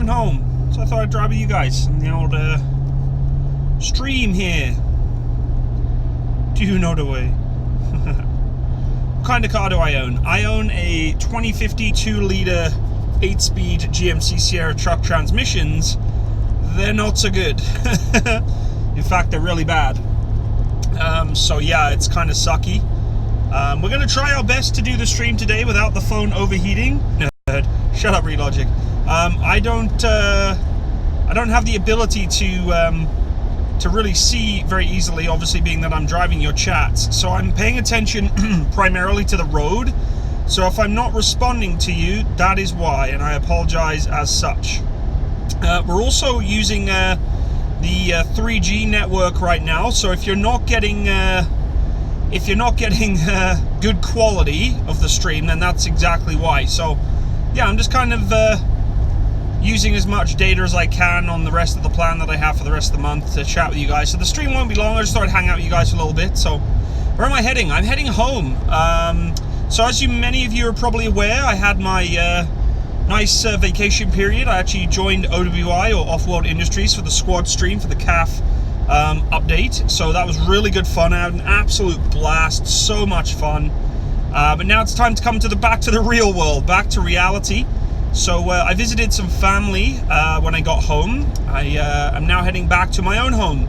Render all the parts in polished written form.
driving home, so I thought I'd drive with you guys on the old stream here. Do you know the way? What kind of car do I own? I own a 2050 2-litre 8-speed GMC Sierra truck transmissions. They're not so good. In fact, they're really bad. So yeah, it's kind of sucky. We're going to try our best to do the stream today without the phone overheating. Shut up, Relogic. I don't have the ability to really see very easily, obviously being that I'm driving your chats. So I'm paying attention primarily to the road. So if I'm not responding to you, that is why, and I apologize as such. We're also using the 3G network right now. So if you're not getting good quality of the stream, then that's exactly why. So yeah, I'm just kind of using as much data as I can on the rest of the plan that I have for the rest of the month to chat with you guys. So the stream won't be long. I just thought I'd hang out with you guys for a little bit. So where am I heading? I'm heading home. So as many of you are probably aware, I had my nice vacation period. I actually joined OWI, or Off-World Industries, for the squad stream for the CAF update. So that was really good fun. I had an absolute blast, so much fun. But now it's time to come to back to the real world, back to reality. So I visited some family when I got home. I'm now heading back to my own home.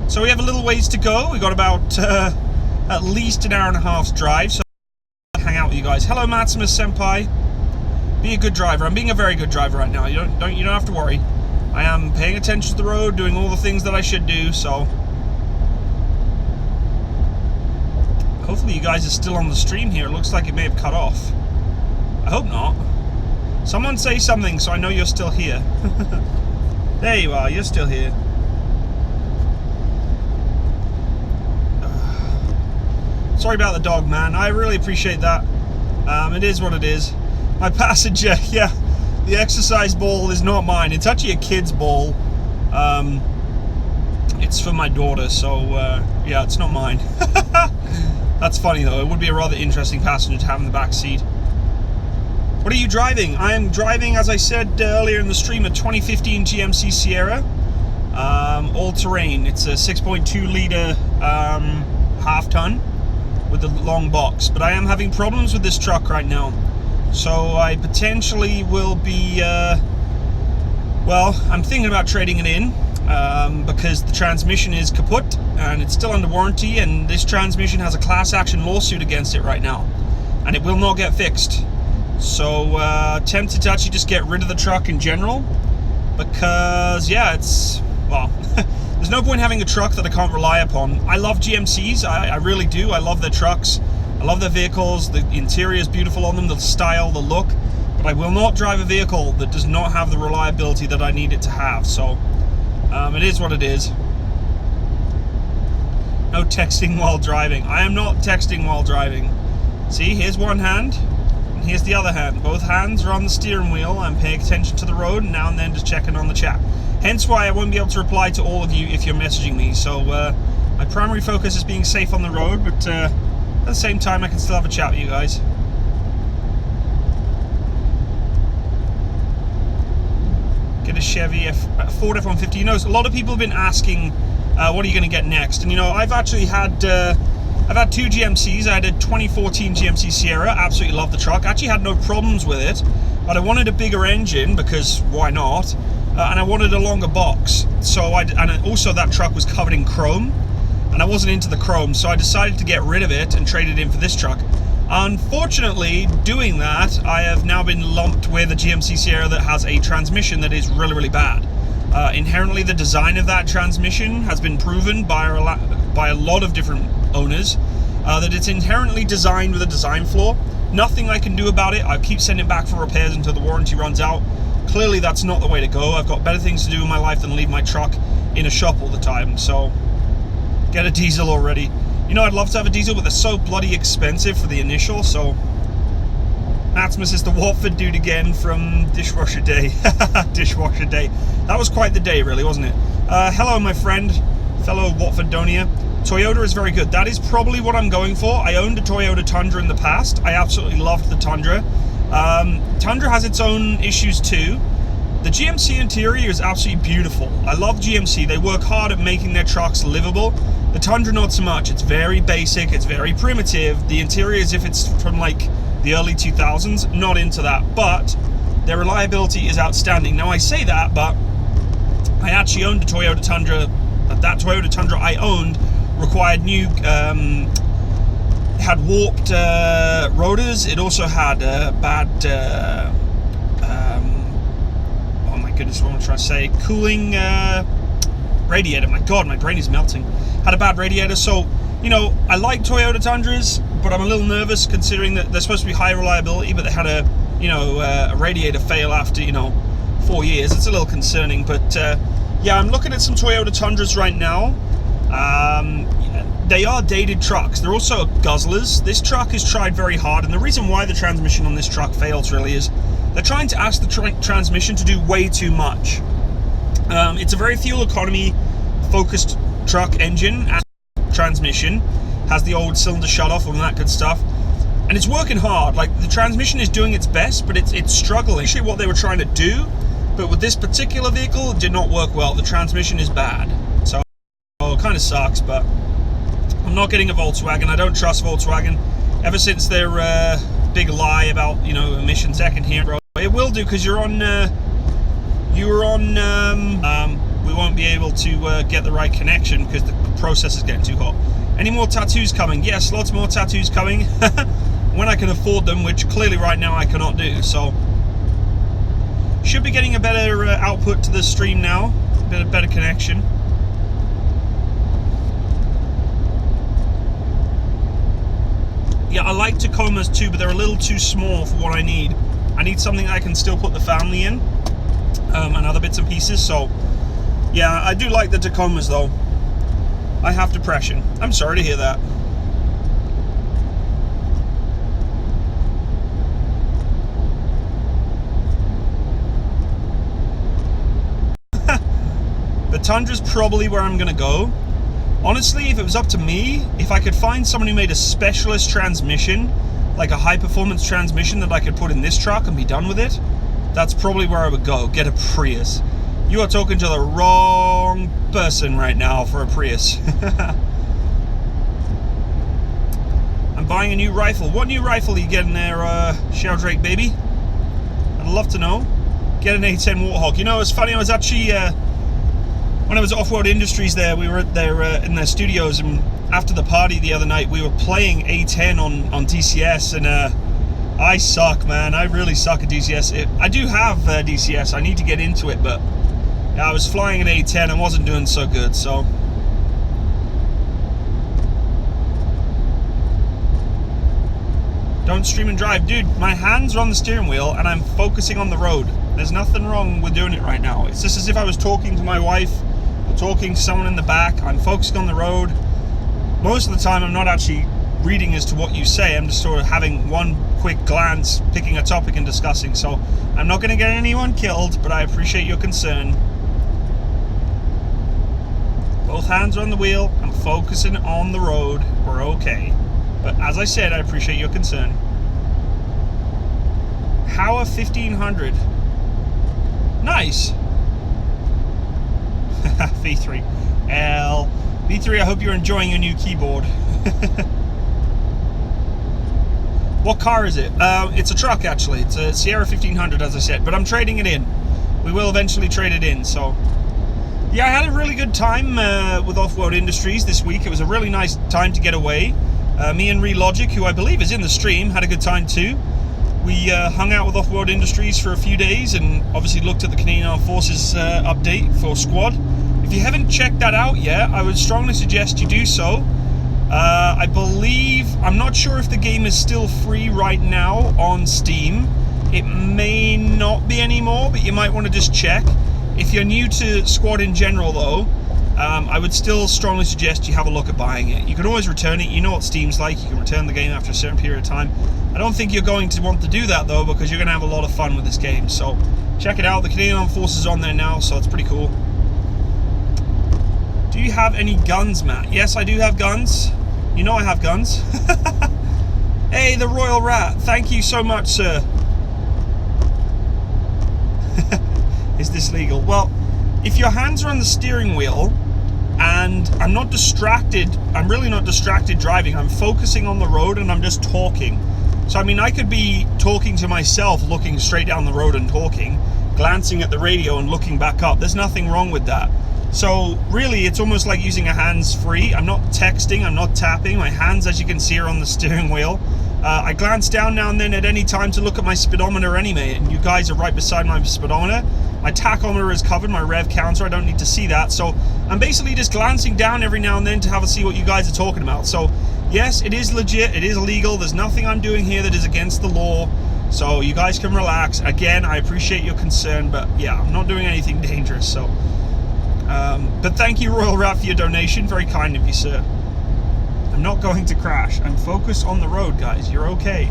So we have a little ways to go. We got about at least an hour and a half's drive. So I'll hang out with you guys. Hello, Matsimus senpai. Be a good driver. I'm being a very good driver right now. You don't have to worry. I am paying attention to the road, doing all the things that I should do. So hopefully you guys are still on the stream here. It looks like it may have cut off. I hope not. Someone say something so I know you're still here. There you are, you're still here. Sorry about the dog, man. I really appreciate that. It is what it is. My passenger, yeah, the exercise ball is not mine. It's actually a kid's ball. It's for my daughter, so yeah, it's not mine. That's funny though. It would be a rather interesting passenger to have in the back seat. What are you driving? I am driving, as I said earlier in the stream, a 2015 GMC Sierra, all-terrain. It's a 6.2-litre half-ton with a long box. But I am having problems with this truck right now. So I potentially will be, well, I'm thinking about trading it in because the transmission is kaput and it's still under warranty, and this transmission has a class action lawsuit against it right now, and it will not get fixed. So tempted to actually just get rid of the truck in general, because yeah, it's, well, there's no point having a truck that I can't rely upon. I love GMCs, I really do. I love their trucks, I love their vehicles. The interior is beautiful on them, the style, the look, but I will not drive a vehicle that does not have the reliability that I need it to have. So it is what it is. No texting while driving. I am not texting while driving. See, here's one hand. Here's the other hand. Both hands are on the steering wheel. I'm paying attention to the road, and now and then just checking on the chat. Hence why I won't be able to reply to all of you if you're messaging me. So my primary focus is being safe on the road, but at the same time I can still have a chat with you guys. Get a Chevy, Ford F-150. You know, a lot of people have been asking, what are you going to get next? And you know, I've actually had I've had two GMCs. I had a 2014 GMC Sierra, absolutely loved the truck, actually had no problems with it, but I wanted a bigger engine because why not, and I wanted a longer box. So and also that truck was covered in chrome, and I wasn't into the chrome, so I decided to get rid of it and trade it in for this truck. Unfortunately, doing that, I have now been lumped with a GMC Sierra that has a transmission that is really, really bad. Inherently, the design of that transmission has been proven by a lot of different owners that it's inherently designed with a design flaw. Nothing I can do about it. I keep sending it back for repairs until the warranty runs out. Clearly, that's not the way to go. I've got better things to do in my life than leave my truck in a shop all the time. So, get a diesel already. You know, I'd love to have a diesel, but they're so bloody expensive for the initial. So, Matsimus is the Watford dude again from Dishwasher Day. Dishwasher Day. That was quite the day, really, wasn't it? Hello, my friend, fellow Watfordonia. Toyota is very good. That is probably what I'm going for. I owned a Toyota Tundra in the past. I absolutely loved the Tundra. Tundra has its own issues too. The GMC interior is absolutely beautiful. I love GMC. They work hard at making their trucks livable. The Tundra, not so much. It's very basic. It's very primitive. The interior is if it's from like the early 2000s. Not into that. But their reliability is outstanding. Now, I say that, but I actually owned a Toyota Tundra. That Toyota Tundra I owned required new... had warped rotors. It also had bad... oh my goodness, what am I trying to say? Cooling radiator. My God, my brain is melting. Had a bad radiator. So, you know, I like Toyota Tundras, but I'm a little nervous considering that they're supposed to be high reliability, but they had a, you know, a radiator fail after, you know, 4 years. It's a little concerning, but yeah, I'm looking at some Toyota Tundras right now. They are dated trucks. They're also guzzlers. This truck is tried very hard, and the reason why the transmission on this truck fails really is they're trying to ask the transmission to do way too much. It's a very fuel economy focused truck engine and transmission, has the old cylinder shut off and that good stuff, and it's working hard. Like, the transmission is doing its best, but it's struggling. Actually, what they were trying to do, but with this particular vehicle, it did not work well. The transmission is bad, so it kind of sucks. But I'm not getting a Volkswagen. I don't trust Volkswagen ever since their big lie about, you know, emissions second here. It will do, because you're on we won't be able to get the right connection because the process is getting too hot. Any more tattoos coming? Yes, lots more tattoos coming when I can afford them, which clearly right now I cannot do. So should be getting a better output to the stream now, a better connection. Yeah, I like Tacomas too, but they're a little too small for what I need. I need something I can still put the family in, and other bits and pieces. So yeah, I do like the Tacomas though. I have depression. I'm sorry to hear that. The Tundra's probably where I'm gonna go. Honestly, if it was up to me, if I could find someone who made a specialist transmission, like a high performance transmission that I could put in this truck and be done with it, that's probably where I would go. Get a Prius. You are talking to the wrong person right now for a Prius. I'm buying a new rifle. What new rifle are you getting there, Sheldrake baby? I'd love to know. Get an A10 Warthog. You know, it's funny, I was actually... when I was at Off-Road Industries there, we were at their, in their studios, and after the party the other night, we were playing A10 on DCS, and I suck, man. I really suck at DCS. I do have DCS. I need to get into it, but yeah, I was flying an A10 and wasn't doing so good, so... Don't stream and drive. Dude, my hands are on the steering wheel, and I'm focusing on the road. There's nothing wrong with doing it right now. It's just as if I was talking to my wife, or talking to someone in the back. I'm focusing on the road. Most of the time, I'm not actually reading as to what you say. I'm just sort of having one quick glance, picking a topic and discussing. So I'm not going to get anyone killed, but I appreciate your concern. Both hands are on the wheel. I'm focusing on the road. We're okay. But as I said, I appreciate your concern. How a 1500? Nice. V3. V3, I hope you're enjoying your new keyboard. What car is it? It's a truck, actually. It's a Sierra 1500, as I said, but I'm trading it in. We will eventually trade it in, so... Yeah, I had a really good time with Off-Road Industries this week. It was a really nice time to get away. Me and Relogic, who I believe is in the stream, had a good time too. We hung out with Off-Road Industries for a few days and obviously looked at the Canadian Armed Forces update for Squad. If you haven't checked that out yet, I would strongly suggest you do so. I believe, I'm not sure if the game is still free right now on Steam. It may not be anymore, but you might want to just check. If you're new to Squad in general though, I would still strongly suggest you have a look at buying it. You can always return it. You know what Steam's like. You can return the game after a certain period of time. I don't think you're going to want to do that though, because you're going to have a lot of fun with this game. So check it out. The Canadian Armed Forces is on there now, so it's pretty cool. Do you have any guns, Matt? Yes, I do have guns. You know I have guns. Hey, the Royal Rat. Thank you so much, sir. Is this legal? Well, if your hands are on the steering wheel and I'm not distracted, I'm really not distracted driving, I'm focusing on the road and I'm just talking. So I mean, I could be talking to myself, looking straight down the road and talking, glancing at the radio and looking back up. There's nothing wrong with that. So really, it's almost like using a hands-free. I'm not texting, I'm not tapping. My hands, as you can see, are on the steering wheel. I glance down now and then at any time to look at my speedometer anyway, and you guys are right beside my speedometer. My tachometer is covered, my rev counter, I don't need to see that. So I'm basically just glancing down every now and then to have a see what you guys are talking about. So yes, it is legit, it is legal. There's nothing I'm doing here that is against the law. So you guys can relax. Again, I appreciate your concern, but yeah, I'm not doing anything dangerous. So, but thank you, Royal Rat, for your donation. Very kind of you, sir. I'm not going to crash. I'm focused on the road, guys. You're okay.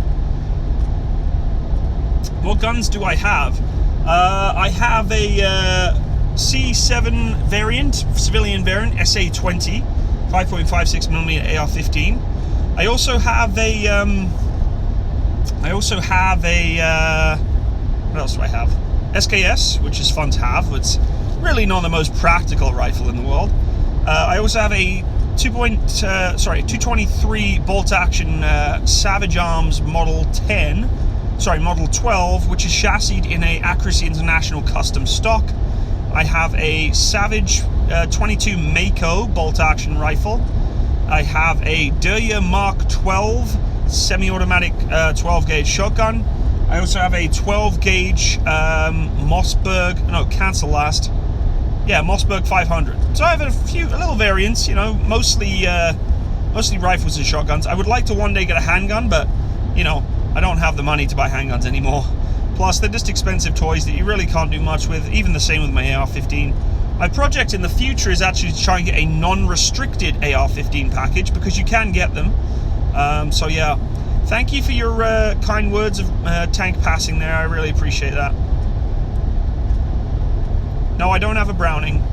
What guns do I have? I have a C7 variant, civilian variant, SA-20, 5.56mm AR-15. I also have a, what else do I have? SKS, which is fun to have. It's really not the most practical rifle in the world. I also have a 223 bolt action Savage Arms Model 12, which is chassied in a Accuracy International custom stock. I have a Savage 22 Mako bolt action rifle. I have a Derya Mark 12 semi-automatic 12 gauge shotgun. I also have a 12 gauge Mossberg, no, cancel last. Yeah, Mossberg 500. So I have a little variants, you know, mostly rifles and shotguns. I would like to one day get a handgun, but, you know, I don't have the money to buy handguns anymore. Plus, they're just expensive toys that you really can't do much with, even the same with my AR-15. My project in the future is actually to try and get a non-restricted AR-15 package, because you can get them. So yeah, thank you for your kind words of tank passing there. I really appreciate that. No, I don't have a Browning.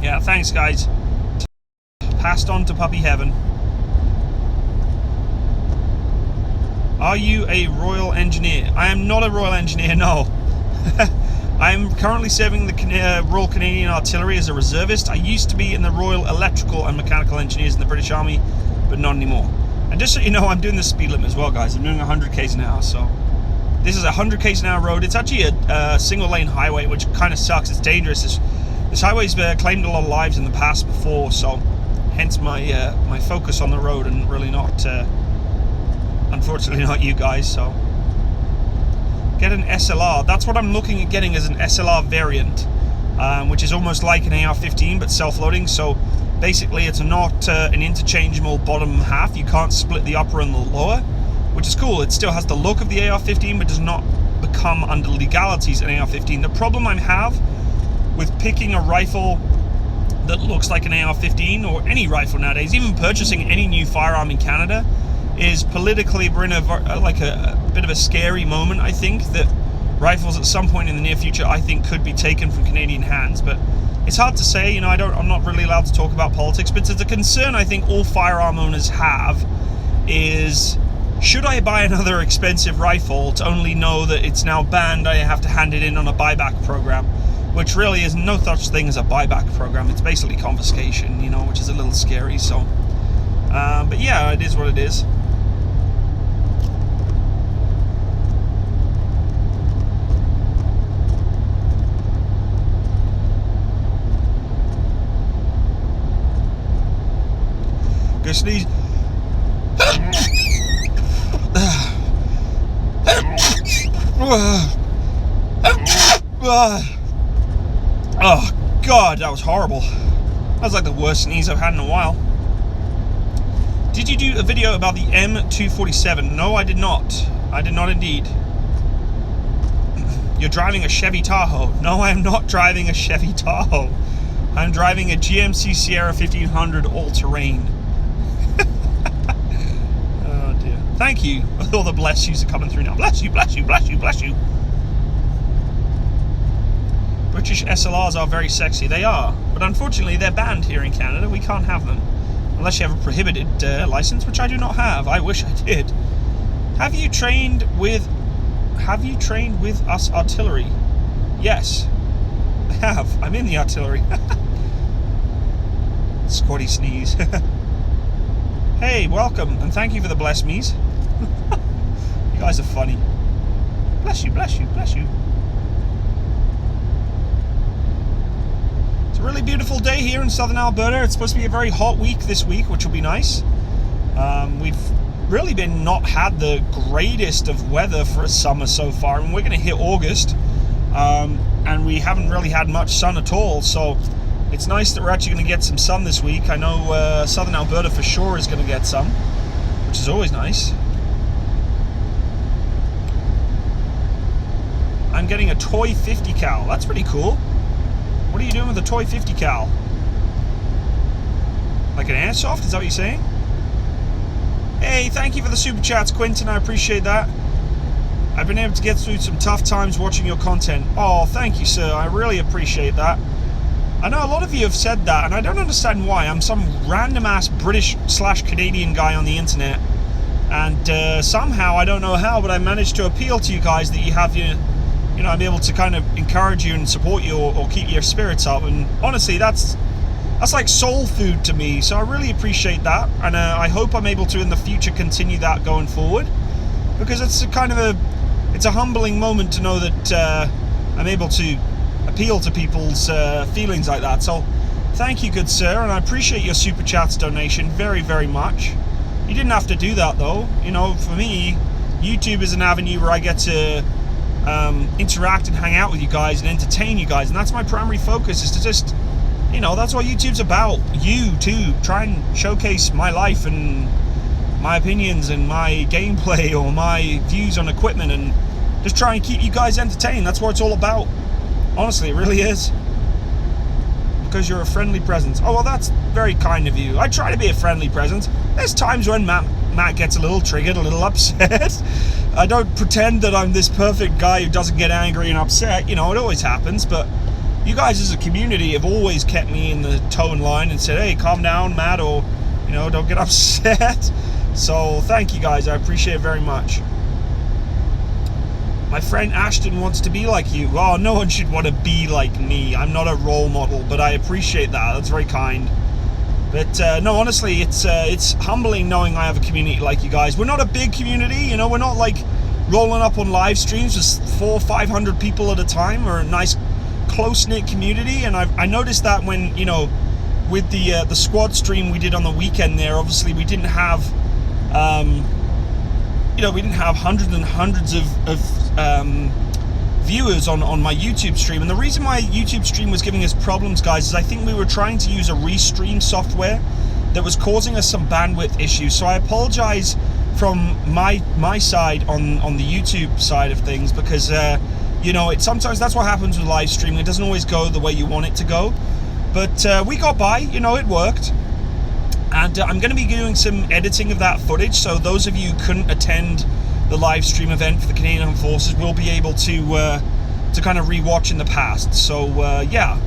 Yeah, thanks, guys. Passed on to puppy heaven. Are you a Royal Engineer? I am not a Royal Engineer, no. I am currently serving the Royal Canadian Artillery as a reservist. I used to be in the Royal Electrical and Mechanical Engineers in the British Army, but not anymore. And just so you know, I'm doing the speed limit as well, guys. I'm doing 100 k's an hour, so... This is a 100 k's an hour road. It's actually a single lane highway, which kind of sucks. It's dangerous. This highway's claimed a lot of lives in the past before, so hence my my focus on the road and really not, unfortunately, not you guys. So get an SLR. That's what I'm looking at getting, as an SLR variant, which is almost like an AR-15 but self-loading. So basically, it's not an interchangeable bottom half. You can't split the upper and the lower, which is cool. It still has the look of the AR-15, but does not become, under legalities, an AR-15. The problem I have with picking a rifle that looks like an AR-15, or any rifle nowadays, even purchasing any new firearm in Canada, is politically we're in a bit of a scary moment. I think that rifles at some point in the near future, I think, could be taken from Canadian hands, but it's hard to say. You know, I'm not really allowed to talk about politics, but it's a concern I think all firearm owners have, is... should I buy another expensive rifle to only know that it's now banned, I have to hand it in on a buyback program, which really is no such thing as a buyback program. It's basically confiscation, you know, which is a little scary. So, but yeah, it is what it is. Go sneeze. Oh God, that was horrible. That was like the worst sneeze I've had in a while. Did you do a video about the M247? No, I did not. I did not indeed. You're driving a Chevy Tahoe. No, I am not driving a Chevy Tahoe. I'm driving a GMC Sierra 1500 all-terrain. Oh dear. Thank you. All the bless yous are coming through now. Bless you, bless you, bless you, bless you. British SLRs are very sexy. They are, but unfortunately they're banned here in Canada. We can't have them unless you have a prohibited license, which I do not have. I wish I did. Have you trained with us artillery? Yes, I have. I'm in the artillery. Squatty sneeze. Hey, welcome, and thank you for the bless me's. You guys are funny. Bless you, bless you, bless you. It's a really beautiful day here in southern Alberta. It's supposed to be a very hot week this week, which will be nice. We've really been not had the greatest of weather for a summer so far, and we're going to hit August, and we haven't really had much sun at all, so it's nice that we're actually going to get some sun this week. I know southern Alberta for sure is going to get some, which is always nice. I'm getting a toy 50 cal. That's pretty cool. What are you doing with a toy 50 cal? Like an airsoft? Is that what you're saying? Hey, thank you for the super chats, Quentin. I appreciate that. I've been able to get through some tough times watching your content. Oh, thank you, sir. I really appreciate that. I know a lot of you have said that, and I don't understand why. I'm some random-ass British/Canadian guy on the internet, and somehow, I don't know how, but I managed to appeal to you guys that you have your... You know, I'm able to kind of encourage you and support you or keep your spirits up, and honestly, that's like soul food to me, so I really appreciate that, and I hope I'm able to in the future continue that going forward, because it's a humbling moment to know that I'm able to appeal to people's feelings like that. So thank you, good sir, and I appreciate your super chats donation very, very much. You didn't have to do that though. You know, for me, YouTube is an avenue where I get to interact and hang out with you guys and entertain you guys, and that's my primary focus, is to just, you know, that's what YouTube's about. You too, try and showcase my life and my opinions and my gameplay or my views on equipment, and just try and keep you guys entertained. That's what it's all about. Honestly, it really is. Because you're a friendly presence. Oh, well, that's very kind of you. I try to be a friendly presence. There's times when Matt gets a little triggered, a little upset. I don't pretend that I'm this perfect guy who doesn't get angry and upset. You know, it always happens, but you guys as a community have always kept me in the tone line and said, hey, calm down, Matt, or, you know, don't get upset. So thank you guys. I appreciate it very much. My friend Ashton wants to be like you. Oh, no one should want to be like me. I'm not a role model, but I appreciate that. That's very kind. But no, honestly, it's humbling knowing I have a community like you guys. We're not a big community, you know. We're not like rolling up on live streams with 400 or 500 people at a time. We're a nice, close-knit community, and I noticed that when, you know, with the squad stream we did on the weekend there, obviously we didn't have, you know, we didn't have hundreds and hundreds of viewers on my YouTube stream. And the reason my YouTube stream was giving us problems, guys, is I think we were trying to use a restream software that was causing us some bandwidth issues. So I apologize from my side on the YouTube side of things, because you know, sometimes that's what happens with live streaming. It doesn't always go the way you want it to go, but we got by, you know, it worked. And I'm going to be doing some editing of that footage, so those of you who couldn't attend the live stream event for the Canadian Armed Forces will be able to kind of re-watch in the past. So yeah.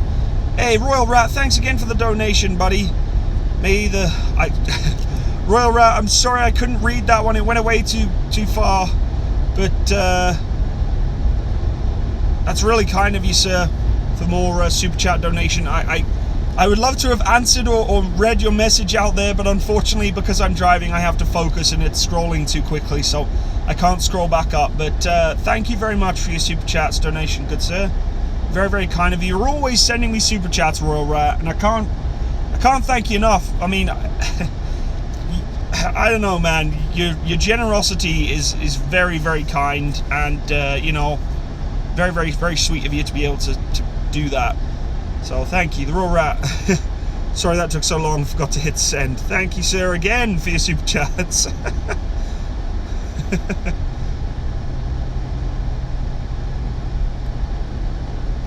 Hey, Royal Rat, thanks again for the donation, buddy. Royal Rat, I'm sorry I couldn't read that one. It went away too far, but that's really kind of you, sir, for more super chat donation. I would love to have answered or read your message out there, but unfortunately, because I'm driving, I have to focus and it's scrolling too quickly, so I can't scroll back up. But thank you very much for your super chats donation, good sir. Very, very kind of you. You're always sending me super chats, Royal Rat, and I can't thank you enough. I mean, I don't know, man. Your generosity is very, very kind, and you know, very, very, very sweet of you to be able to do that. So thank you, the Royal Rat. Sorry that took so long, forgot to hit send. Thank you, sir, again for your super chats.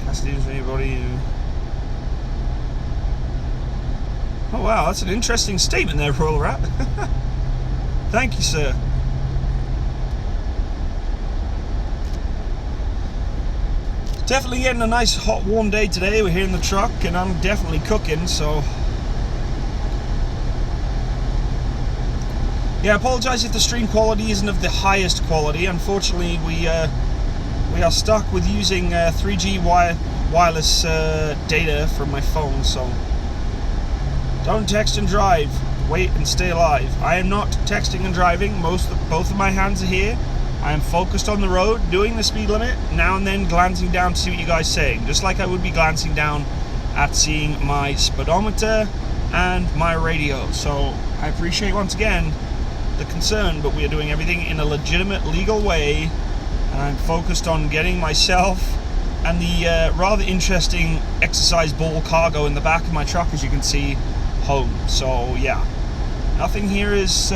Cassidy's anybody who... Oh wow, that's an interesting statement there, Royal Rat. Thank you, sir. Definitely getting a nice hot warm day today. We're here in the truck and I'm definitely cooking, so yeah, I apologize if the stream quality isn't of the highest quality. Unfortunately, we're we are stuck with using 3G wireless data from my phone, so don't text and drive, wait and stay alive. I am not texting and driving. Both of my hands are here. I am focused on the road, doing the speed limit, now and then glancing down to see what you guys are saying, just like I would be glancing down at seeing my speedometer and my radio. So I appreciate once again the concern, but we are doing everything in a legitimate, legal way, and I'm focused on getting myself and the rather interesting exercise ball cargo in the back of my truck, as you can see, home. So yeah, nothing here is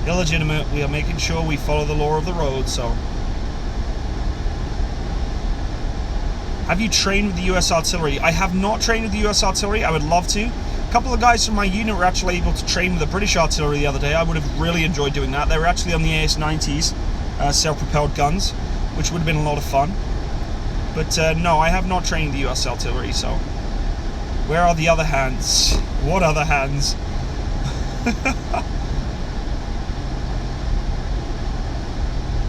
illegitimate. We are making sure we follow the law of the road. So, have you trained with the US Artillery? I have not trained with the US Artillery. I would love to. A couple of guys from my unit were actually able to train with the British Artillery the other day. I would have really enjoyed doing that. They were actually on the AS-90s, self-propelled guns, which would have been a lot of fun. But no, I have not trained the US Artillery. So, where are the other hands? What other hands?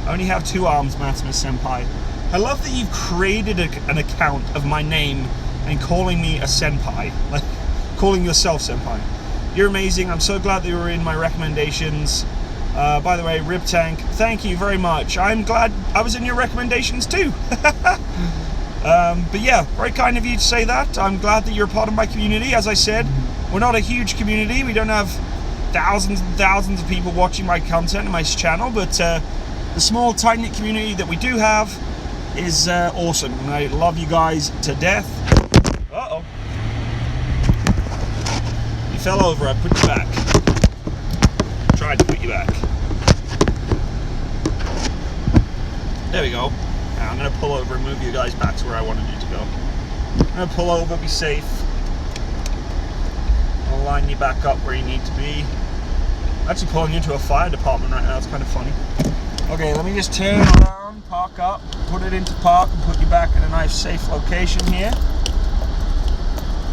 I only have 2 arms, Matsimus senpai. I love that you've created an account of my name and calling me a senpai, like calling yourself senpai. You're amazing. I'm so glad that you were in my recommendations. By the way, Rib Tank, thank you very much. I'm glad I was in your recommendations too. But yeah, very kind of you to say that. I'm glad that you're a part of my community. As I said, we're not a huge community. We don't have thousands and thousands of people watching my content and my channel, but the small, tight-knit community that we do have is awesome, and I love you guys to death. Uh-oh. You fell over, I put you back. Tried to put you back. There we go. Now I'm going to pull over and move you guys back to where I wanted you to go. I'm going to pull over, be safe. I'll line you back up where you need to be. I'm actually pulling you into a fire department right now, it's kind of funny. Okay, let me just turn around, park up, put it into park, and put you back in a nice safe location here.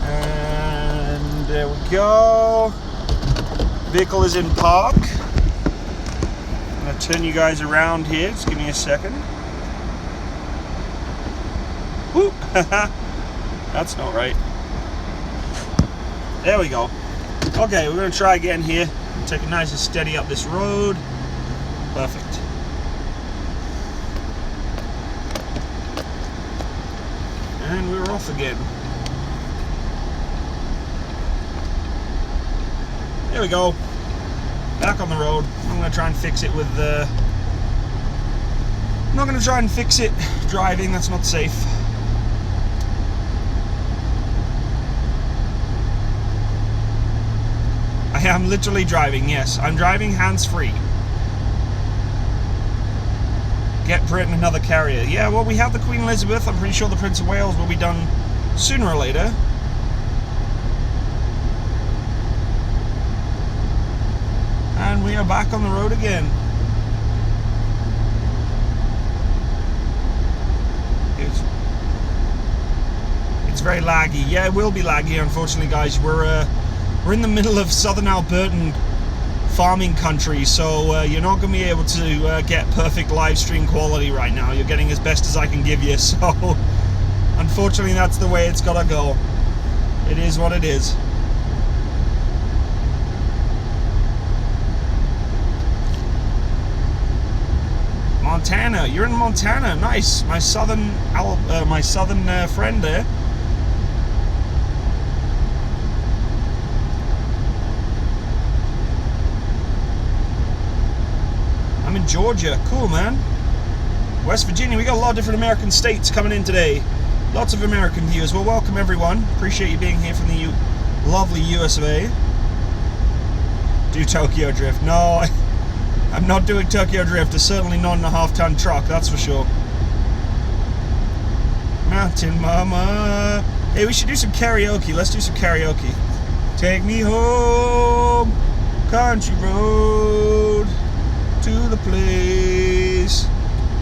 And there we go. Vehicle is in park. I'm going to turn you guys around here, just give me a second. Whoop! That's not right. There we go. Okay, we're going to try again here. Take it nice and steady up this road. Perfect. And we're off again. There we go. Back on the road. I'm going to try and fix it with I'm not going to try and fix it driving. That's not safe. I am literally driving, yes. I'm driving hands-free. Get Britain another carrier. Yeah, well, we have the Queen Elizabeth. I'm pretty sure the Prince of Wales will be done sooner or later. And we are back on the road again. It's very laggy. Yeah, it will be laggy, unfortunately, guys. We're in the middle of southern Albertan farming country, so you're not going to be able to get perfect live stream quality right now. You're getting as best as I can give you, so unfortunately that's the way it's got to go. It is what it is. Montana, you're in Montana, nice. My southern friend there. I'm in Georgia. Cool, man. West Virginia. We got a lot of different American states coming in today. Lots of American viewers. Well, welcome everyone. Appreciate you being here from the lovely US of A. Do Tokyo Drift. No, I'm not doing Tokyo Drift. It's certainly not in a half-ton truck, that's for sure. Mountain Mama. Hey, we should do some karaoke. Let's do some karaoke. Take me home, country road, to the place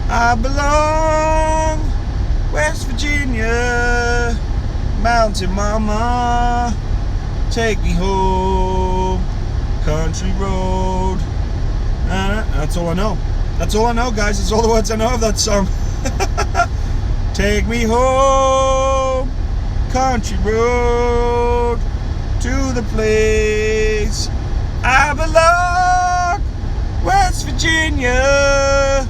I belong, West Virginia, Mountain Mama, take me home, country road. That's all I know. That's all I know, guys. That's all the words I know of that song. Take me home, country road, to the place I belong, West Virginia,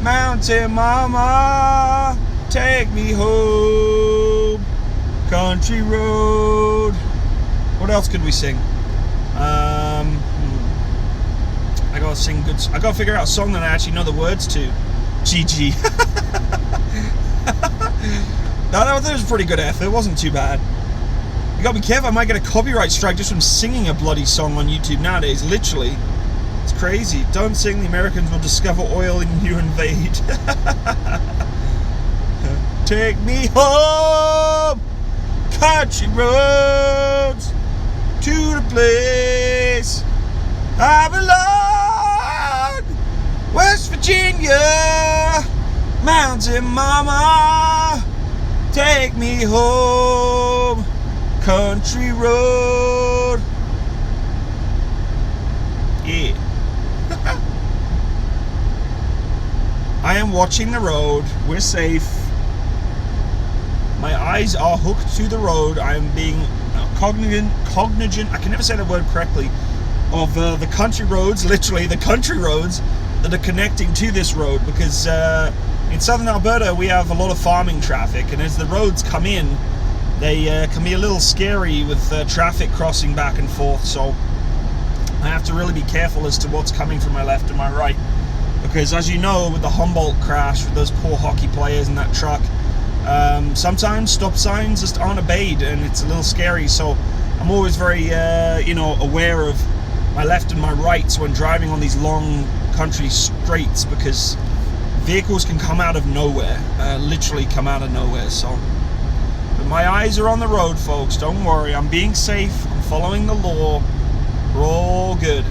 mountain mama, take me home, country road. What else could we sing? I gotta sing good. I gotta figure out a song that I actually know the words to. GG. No, that was a pretty good effort. It wasn't too bad. You gotta be careful. I might get a copyright strike just from singing a bloody song on YouTube nowadays. Literally, it's crazy. Don't sing. The Americans will discover oil and you invade. Take me home, country roads, to the place I belong, West Virginia, mountain mama, take me home, country road. Yeah. I am watching the road. We're safe. My eyes are hooked to the road. I am being cognizant, I can never say that word correctly, of the country roads, literally the country roads that are connecting to this road, because in southern Alberta we have a lot of farming traffic, and as the roads come in, they can be a little scary with traffic crossing back and forth, so I have to really be careful as to what's coming from my left and my right, because as you know, with the Humboldt crash with those poor hockey players in that truck, sometimes stop signs just aren't obeyed, and it's a little scary. So I'm always very aware of my left and my rights when driving on these long country straights, because vehicles can come out of nowhere, literally come out of nowhere. So but my eyes are on the road, folks, don't worry. I'm being safe, I'm following the law, we're all good.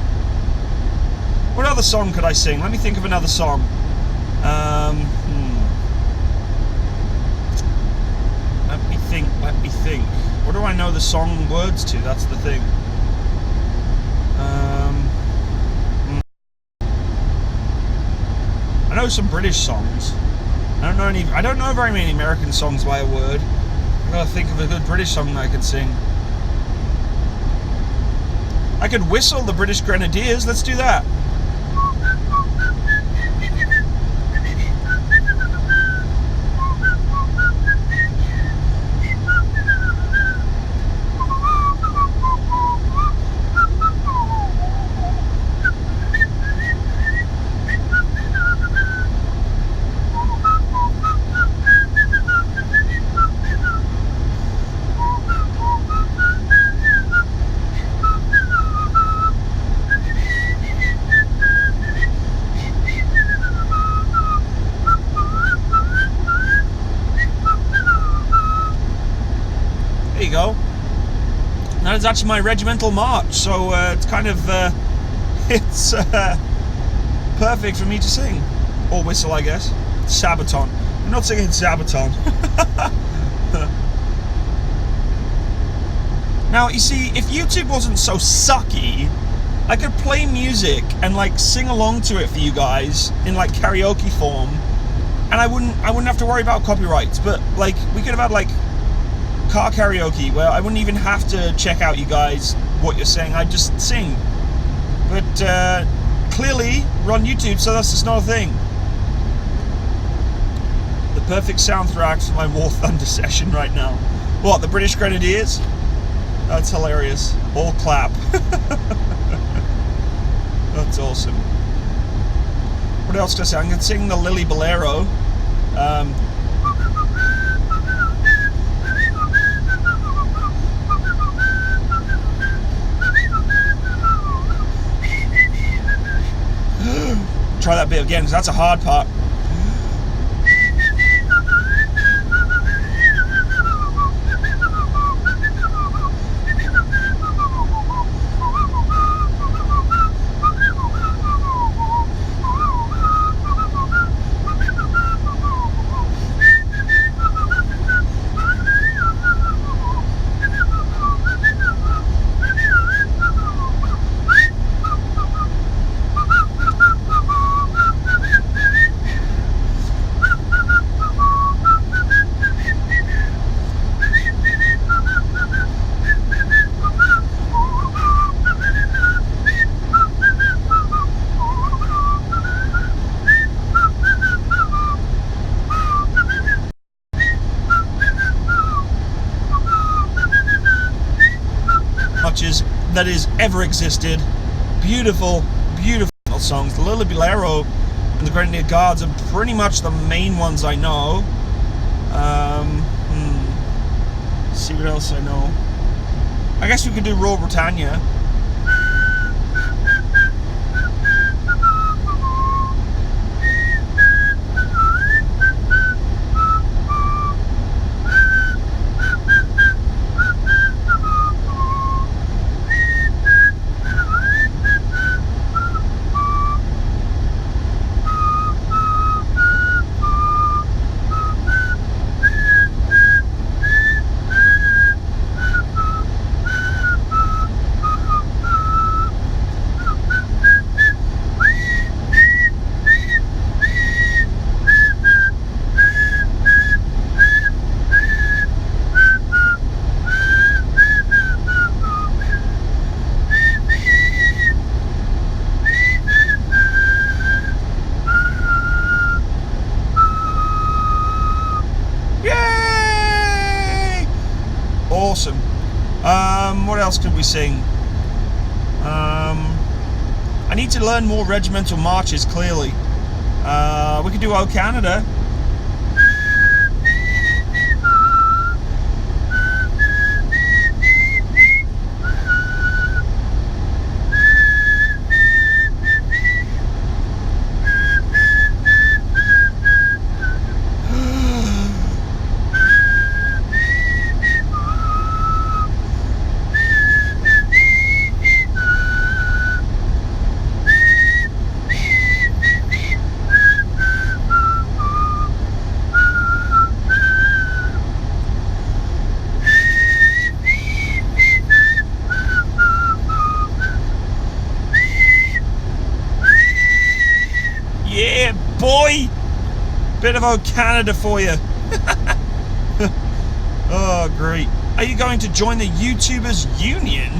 What other song could I sing? Let me think of another song. Let me think. What do I know the song words to? That's the thing. I know some British songs. I don't know very many American songs by a word. I gotta think of a good British song that I could sing. I could whistle the British Grenadiers. Let's do that. Go. That is actually my regimental march, so it's kind of it's perfect for me to sing or whistle, I guess. Sabaton. I'm not singing Sabaton. Now, you see, if YouTube wasn't so sucky, I could play music and like sing along to it for you guys in like karaoke form, and I wouldn't have to worry about copyrights. But like, we could have had like car karaoke where I wouldn't even have to check out you guys what you're saying, I'd just sing. But clearly we're on YouTube, so that's just not a thing. The perfect soundtrack for my War Thunder session right now. What, the British Grenadiers? That's hilarious. All clap. That's awesome. What else can I say? I'm going to sing the Lily Bolero. Try that bit again, because that's a hard part. marches that has ever existed. Beautiful, beautiful songs. The Little Bolero and the Grenadier Guards are pretty much the main ones I know. See what else I know. I guess we could do Royal Britannia. Awesome. What else could we sing? I need to learn more regimental marches, clearly. We could do O Canada. Yeah, boy! Bit of O Canada for you. Oh, great. Are you going to join the YouTubers Union?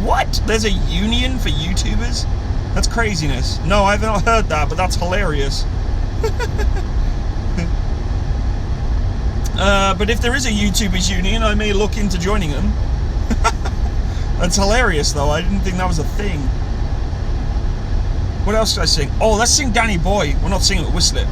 What? There's a union for YouTubers? That's craziness. No, I've not heard that, but that's hilarious. But if there is a YouTubers Union, I may look into joining them. That's hilarious, though. I didn't think that was a thing. What else did I sing? Oh, let's sing Danny Boy. We're not singing it, whistle it.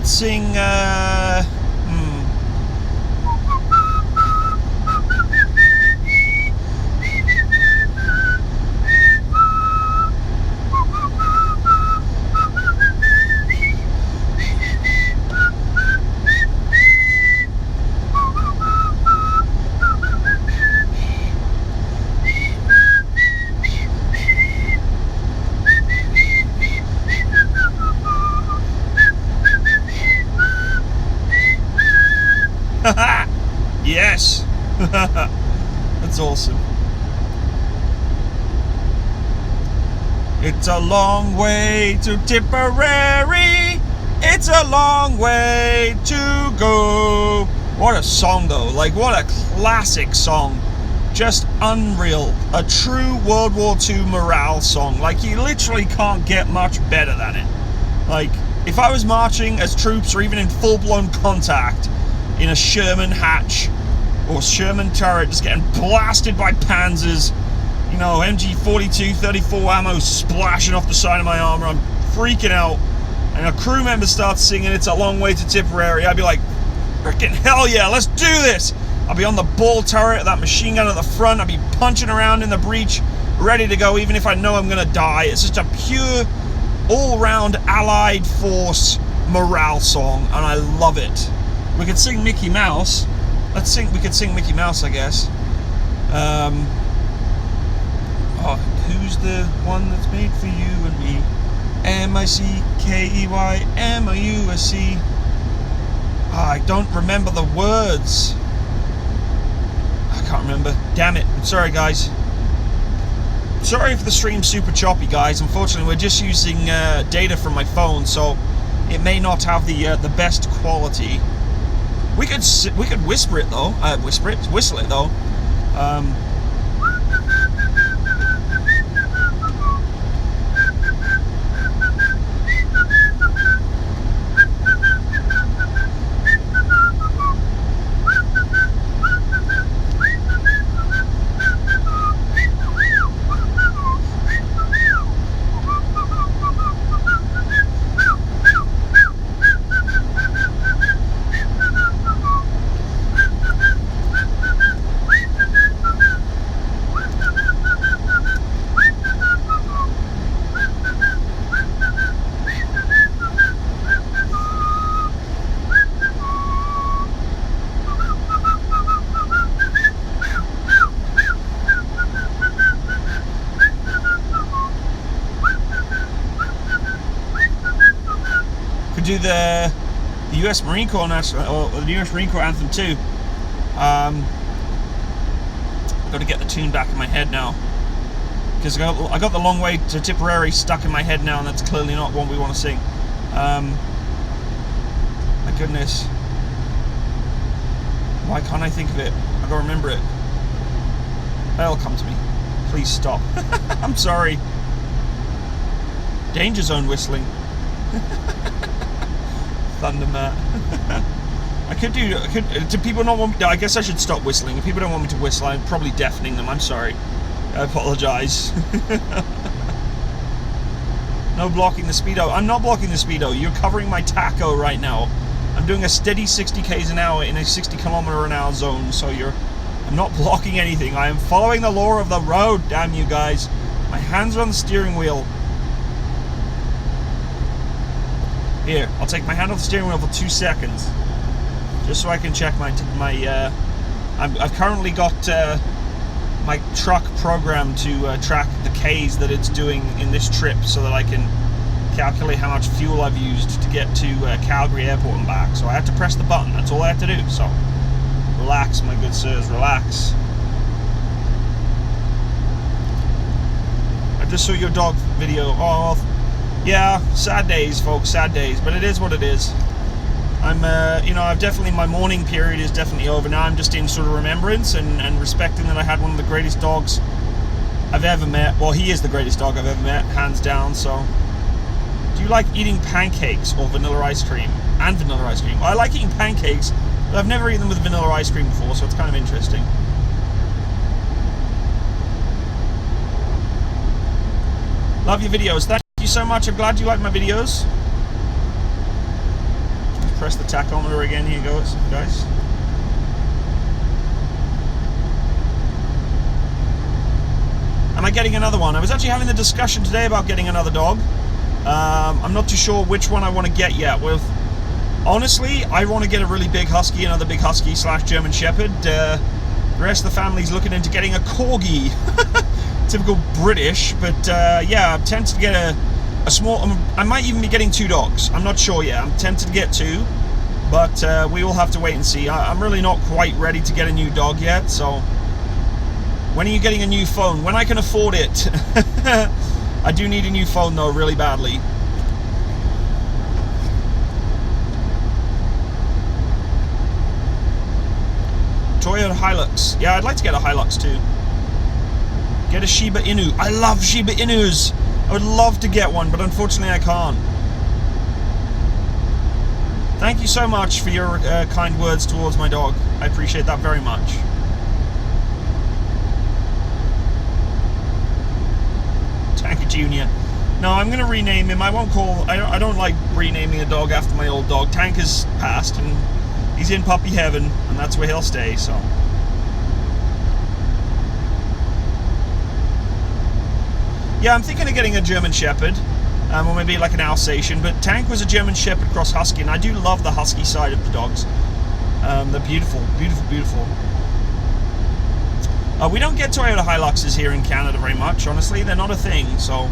Sing, yes. That's awesome. It's a long way to Tipperary. It's a long way to go. What a song, though. Like, what a classic song. Just unreal. A true World War II morale song. Like, you literally can't get much better than it. Like, if I was marching as troops or even in full-blown contact in a Sherman hatch or Sherman turret, just getting blasted by panzers, you know, MG 42 34 ammo splashing off the side of my armor, I'm freaking out, and a crew member starts singing It's a Long Way to Tipperary, I'd be like, freaking hell yeah, let's do this. I'll be on the ball turret, that machine gun at the front, I'll be punching around in the breach, ready to go, even if I know I'm gonna die. It's just a pure all-round allied force morale song, and I love it. We could sing Mickey Mouse. We could sing Mickey Mouse, I guess. Oh, who's the one that's made for you and me? M-I-C-K-E-Y M-O-U-S-E. I don't remember the words. I can't remember. Damn it. I'm sorry, guys. Sorry if the stream's super choppy, guys. Unfortunately, we're just using data from my phone, so it may not have the best quality. We could whisper it though. Whistle it though. Do the U.S. Marine Corps national, or the U.S. Marine Corps anthem too. I've got to get the tune back in my head now, because I got the Long Way to Tipperary stuck in my head now, and that's clearly not what we want to sing. My goodness, why can't I think of it? I gotta remember it. That'll come to me. Please stop. I'm sorry. Danger zone whistling. Thunder Matt. I could. Do people not want me? I guess I should stop whistling. If people don't want me to whistle, I'm probably deafening them. I'm sorry. I apologise. No blocking the speedo. I'm not blocking the speedo. You're covering my tacho right now. I'm doing a steady 60 k's an hour in a 60 kilometer an hour zone. So I'm not blocking anything. I am following the law of the road. Damn you guys. My hands are on the steering wheel. Here, I'll take my hand off the steering wheel for 2 seconds, just so I can check I've currently got my truck programmed to track the Ks that it's doing in this trip, so that I can calculate how much fuel I've used to get to Calgary Airport and back. So I had to press the button. That's all I had to do. So relax, my good sirs, relax. I just saw your dog video. Oh. Yeah, sad days, folks, sad days, but it is what it is. I've definitely, my mourning period is definitely over now. I'm just in sort of remembrance and respecting that I had one of the greatest dogs I've ever met. Well, he is the greatest dog I've ever met, hands down. So, do you like eating pancakes or vanilla ice cream? And vanilla ice cream. Well, I like eating pancakes, but I've never eaten them with vanilla ice cream before, so it's kind of interesting. Love your videos. Thank you so much. I'm glad you like my videos. Let's press the tachometer again. Here goes, guys. Am I getting another one? I was actually having the discussion today about getting another dog. I'm not too sure which one I want to get yet. Honestly, I want to get a really big husky, another big husky / German Shepherd. The rest of the family's looking into getting a corgi. Typical British, but yeah, I'm tempted to get a small. I might even be getting 2 dogs. I'm not sure yet. I'm tempted to get 2, but we will have to wait and see. I'm really not quite ready to get a new dog yet. So, when are you getting a new phone? When I can afford it. I do need a new phone though, really badly. Toyota Hilux. Yeah, I'd like to get a Hilux too. Get a Shiba Inu. I love Shiba Inus. I would love to get one, but unfortunately I can't. Thank you so much for your kind words towards my dog. I appreciate that very much. Tanker Jr. No, I'm going to rename him. I won't call... I don't like renaming a dog after my old dog. Tanker's passed, and he's in puppy heaven, and that's where he'll stay, so... Yeah, I'm thinking of getting a German Shepherd, or maybe like an Alsatian, but Tank was a German Shepherd cross Husky, and I do love the Husky side of the dogs. They're beautiful, beautiful, beautiful. We don't get Toyota Hiluxes here in Canada very much, honestly. They're not a thing, so...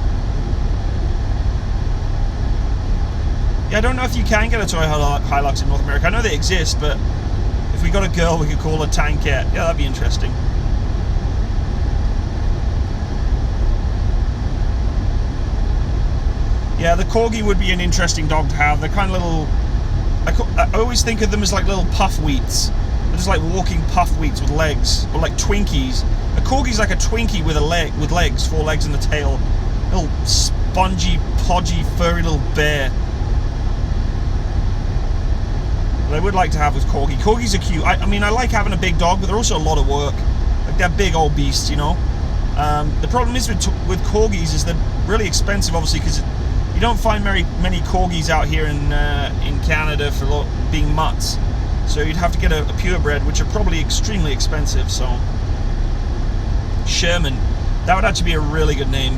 Yeah, I don't know if you can get a Toyota Hilux in North America. I know they exist, but if we got a girl we could call her Tankette. Yeah, that'd be interesting. Yeah, the Corgi would be an interesting dog to have. They're kind of little... I always think of them as like little puffweets. They're just like walking puffweets with legs, or like Twinkies. A Corgi's like a Twinkie with with legs, 4 legs and a tail. Little spongy, podgy, furry little bear. What I would like to have was Corgi. Corgis are cute. I mean, I like having a big dog, but they're also a lot of work. Like, they're big old beasts, you know. The problem is with Corgis is they're really expensive, obviously, because you don't find very many Corgis out here in Canada for being mutts. So you'd have to get a purebred, which are probably extremely expensive. So Sherman, that would actually be a really good name.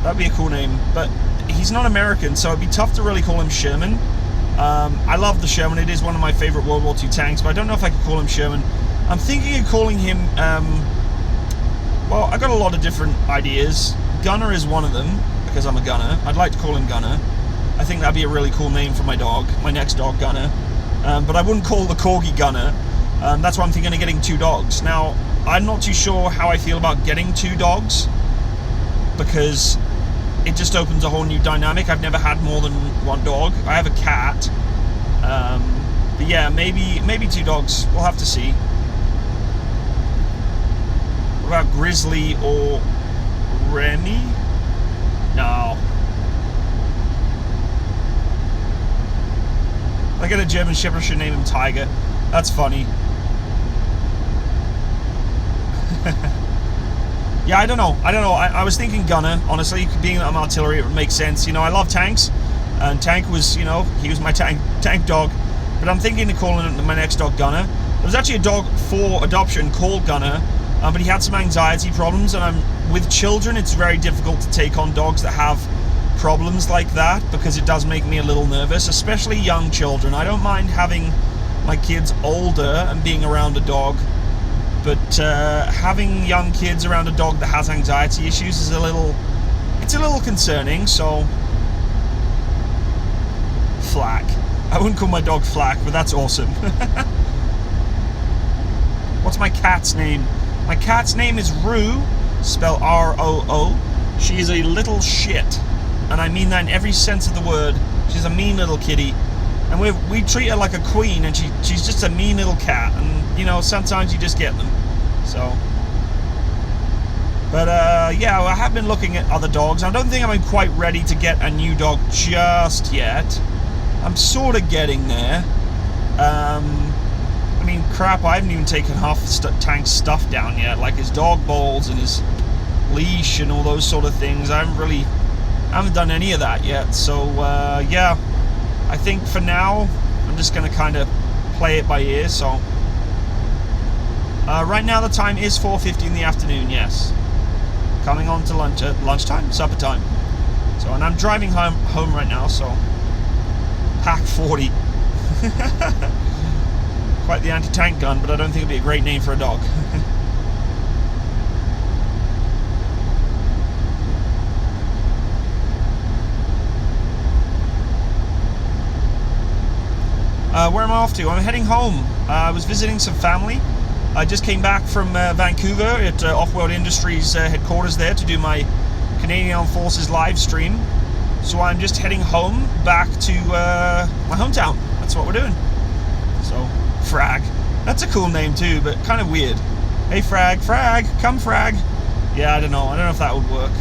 That'd be a cool name, but he's not American, so it'd be tough to really call him Sherman. I love the Sherman. It is one of my favorite World War II tanks, but I don't know if I could call him Sherman. I'm thinking of calling him, well, I got a lot of different ideas. Gunner is one of them, because I'm a gunner. I'd like to call him Gunner. I think that'd be a really cool name for my dog, my next dog, Gunner. But I wouldn't call the Corgi Gunner. That's why I'm thinking of getting 2 dogs. Now, I'm not too sure how I feel about getting 2 dogs, because it just opens a whole new dynamic. I've never had more than 1 dog. I have a cat. But yeah, maybe 2 dogs. We'll have to see. What about Grizzly or Remy? No. I get a German Shepherd, should name him Tiger. That's funny. Yeah, I don't know. I was thinking Gunner. Honestly, being I'm artillery, it would make sense. You know, I love tanks, and Tank was, you know, he was my tank dog. But I'm thinking of calling my next dog Gunner. There was actually a dog for adoption called Gunner, but he had some anxiety problems, and with children, it's very difficult to take on dogs that have problems like that, because it does make me a little nervous, especially young children. I don't mind having my kids older and being around a dog, but having young kids around a dog that has anxiety issues is a little concerning. So Flack. I wouldn't call my dog Flack, but that's awesome. What's my cat's name? My cat's name is Roo, spelled R-O-O. She is a little shit, and I mean that in every sense of the word. She's a mean little kitty, and we treat her like a queen, and she's just a mean little cat, and you know, sometimes you just get them. So, but yeah, I have been looking at other dogs. I don't think I'm quite ready to get a new dog just yet. I'm sort of getting there. I mean, crap, I haven't even taken half Tank's stuff down yet, like his dog bowls and his leash and all those sort of things. I haven't done any of that yet. So yeah, I think for now I'm just gonna kind of play it by ear. So right now the time is 4:50 in the afternoon. Yes, coming on to lunchtime, supper time. So, and I'm driving home right now. So Pack 40. Quite the anti-tank gun, but I don't think it'd be a great name for a dog. Where am I off to? I'm heading home. I was visiting some family. I just came back from Vancouver at Off-World Industries headquarters there to do my Canadian Armed Forces live stream. So I'm just heading home back to my hometown. That's what we're doing. So, Frag. That's a cool name too, but kind of weird. Hey Frag, come Frag. Yeah, I don't know if that would work.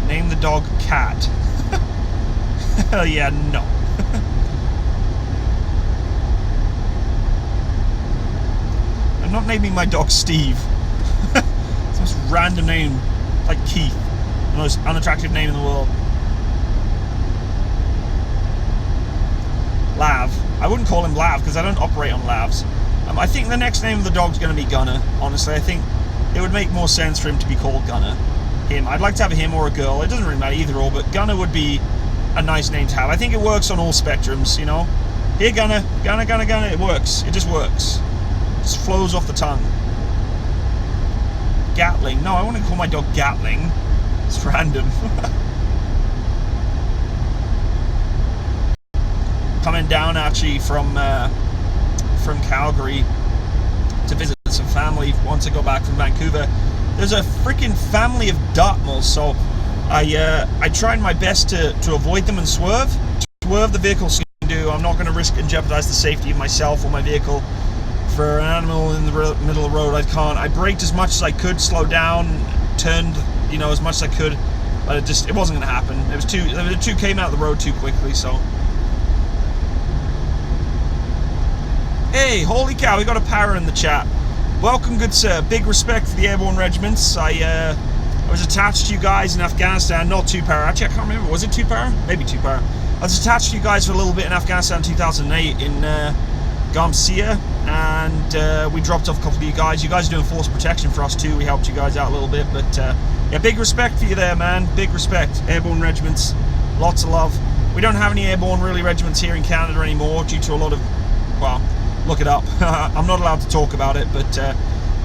Name the dog Cat. Hell yeah, no. I'm not naming my dog Steve. It's the most random name, like Keith. The most unattractive name in the world. Lav. I wouldn't call him Lav because I don't operate on Lavs. I think the next name of the dog's going to be Gunner. Honestly, I think it would make more sense for him to be called Gunner. Him. I'd like to have a him or a girl. It doesn't really matter either or, but Gunner would be a nice name to have. I think it works on all spectrums, you know. Here, Gunner. Gunner. It works. It just works. It just flows off the tongue. Gatling. No, I want to call my dog Gatling. It's random. Coming down actually from Calgary to visit some family once I go back from Vancouver. there's a freaking family of dart moles, so I tried my best to avoid them and swerve. Swerve the vehicles can do. I'm not going to risk and jeopardize the safety of myself or my vehicle for an animal in the middle of the road. I can't. I braked as much as I could, slowed down, turned, you know, as much as I could, but it wasn't going to happen. The two came out of the road too quickly, so. Hey, holy cow, we got a power in the chat. Welcome, good sir. Big respect for the airborne regiments. I was attached to you guys in Afghanistan, not 2 power. Actually, I can't remember. Was it 2 power? Maybe 2 power. I was attached to you guys for a little bit in Afghanistan in 2008 in Gamsia, and we dropped off a couple of you guys. You guys are doing force protection for us too. We helped you guys out a little bit, but yeah, big respect for you there, man. Big respect. Airborne regiments, lots of love. We don't have any airborne really regiments here in Canada anymore due to a lot of, well, look it up. I'm not allowed to talk about it, but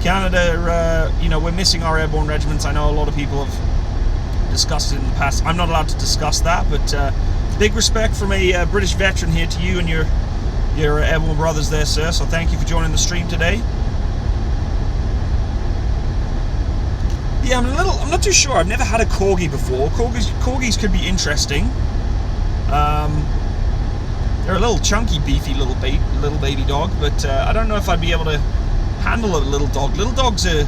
Canada, you know, we're missing our airborne regiments. I know a lot of people have discussed it in the past. I'm not allowed to discuss that, but big respect from a British veteran here to you and your airborne brothers there, sir. So thank you for joining the stream today. Yeah, I'm not too sure. I've never had a corgi before. Corgis could be interesting. They're a little chunky, beefy little baby dog, but I don't know if I'd be able to handle a little dog. Little dogs are,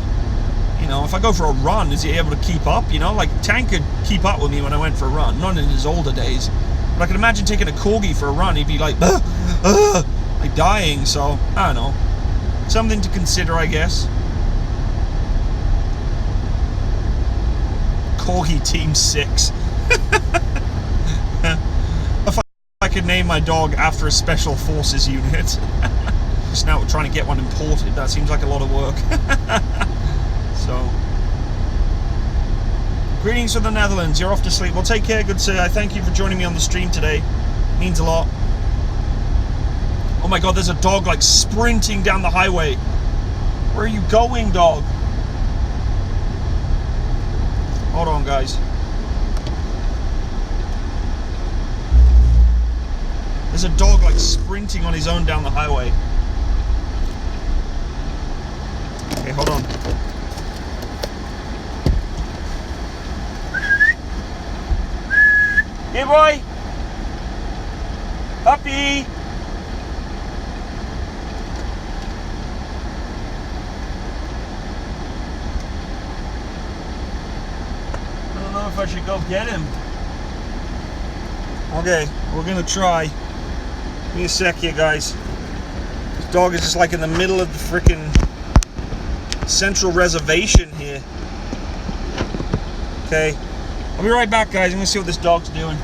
you know, if I go for a run, is he able to keep up? You know, like Tank could keep up with me when I went for a run, not in his older days. But I can imagine taking a corgi for a run. He'd be like, like dying. So I don't know, something to consider, I guess. Corgi Team 6. I could name my dog after a special forces unit. Just now we're trying to get one imported. That seems like a lot of work. So, greetings from the Netherlands. You're off to sleep. Well, take care, good sir. I thank you for joining me on the stream today. It means a lot. Oh my god, there's a dog like sprinting down the highway. Where are you going, dog? Hold on, guys. There's a dog like sprinting on his own down the highway. Okay, hold on. Hey, boy! Puppy! I don't know if I should go get him. Okay, we're gonna try. Give me a sec here, guys. This dog is just like in the middle of the freaking central reservation here. Okay, I'll be right back, guys. I'm gonna see what this dog's doing.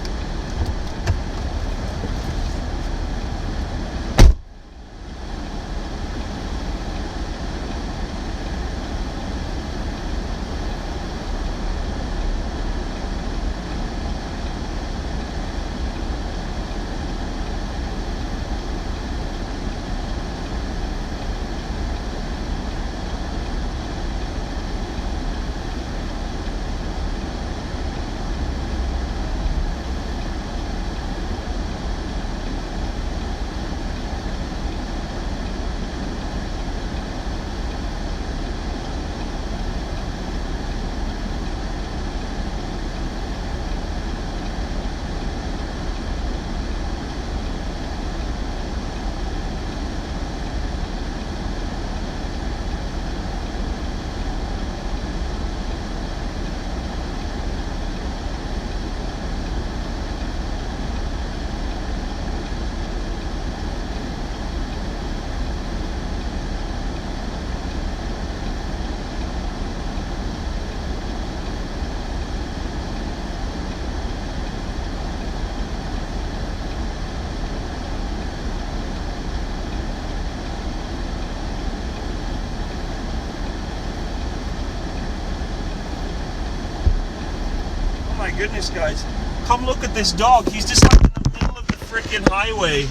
Goodness, guys, come look at this dog. He's just like in the middle of the freaking highway.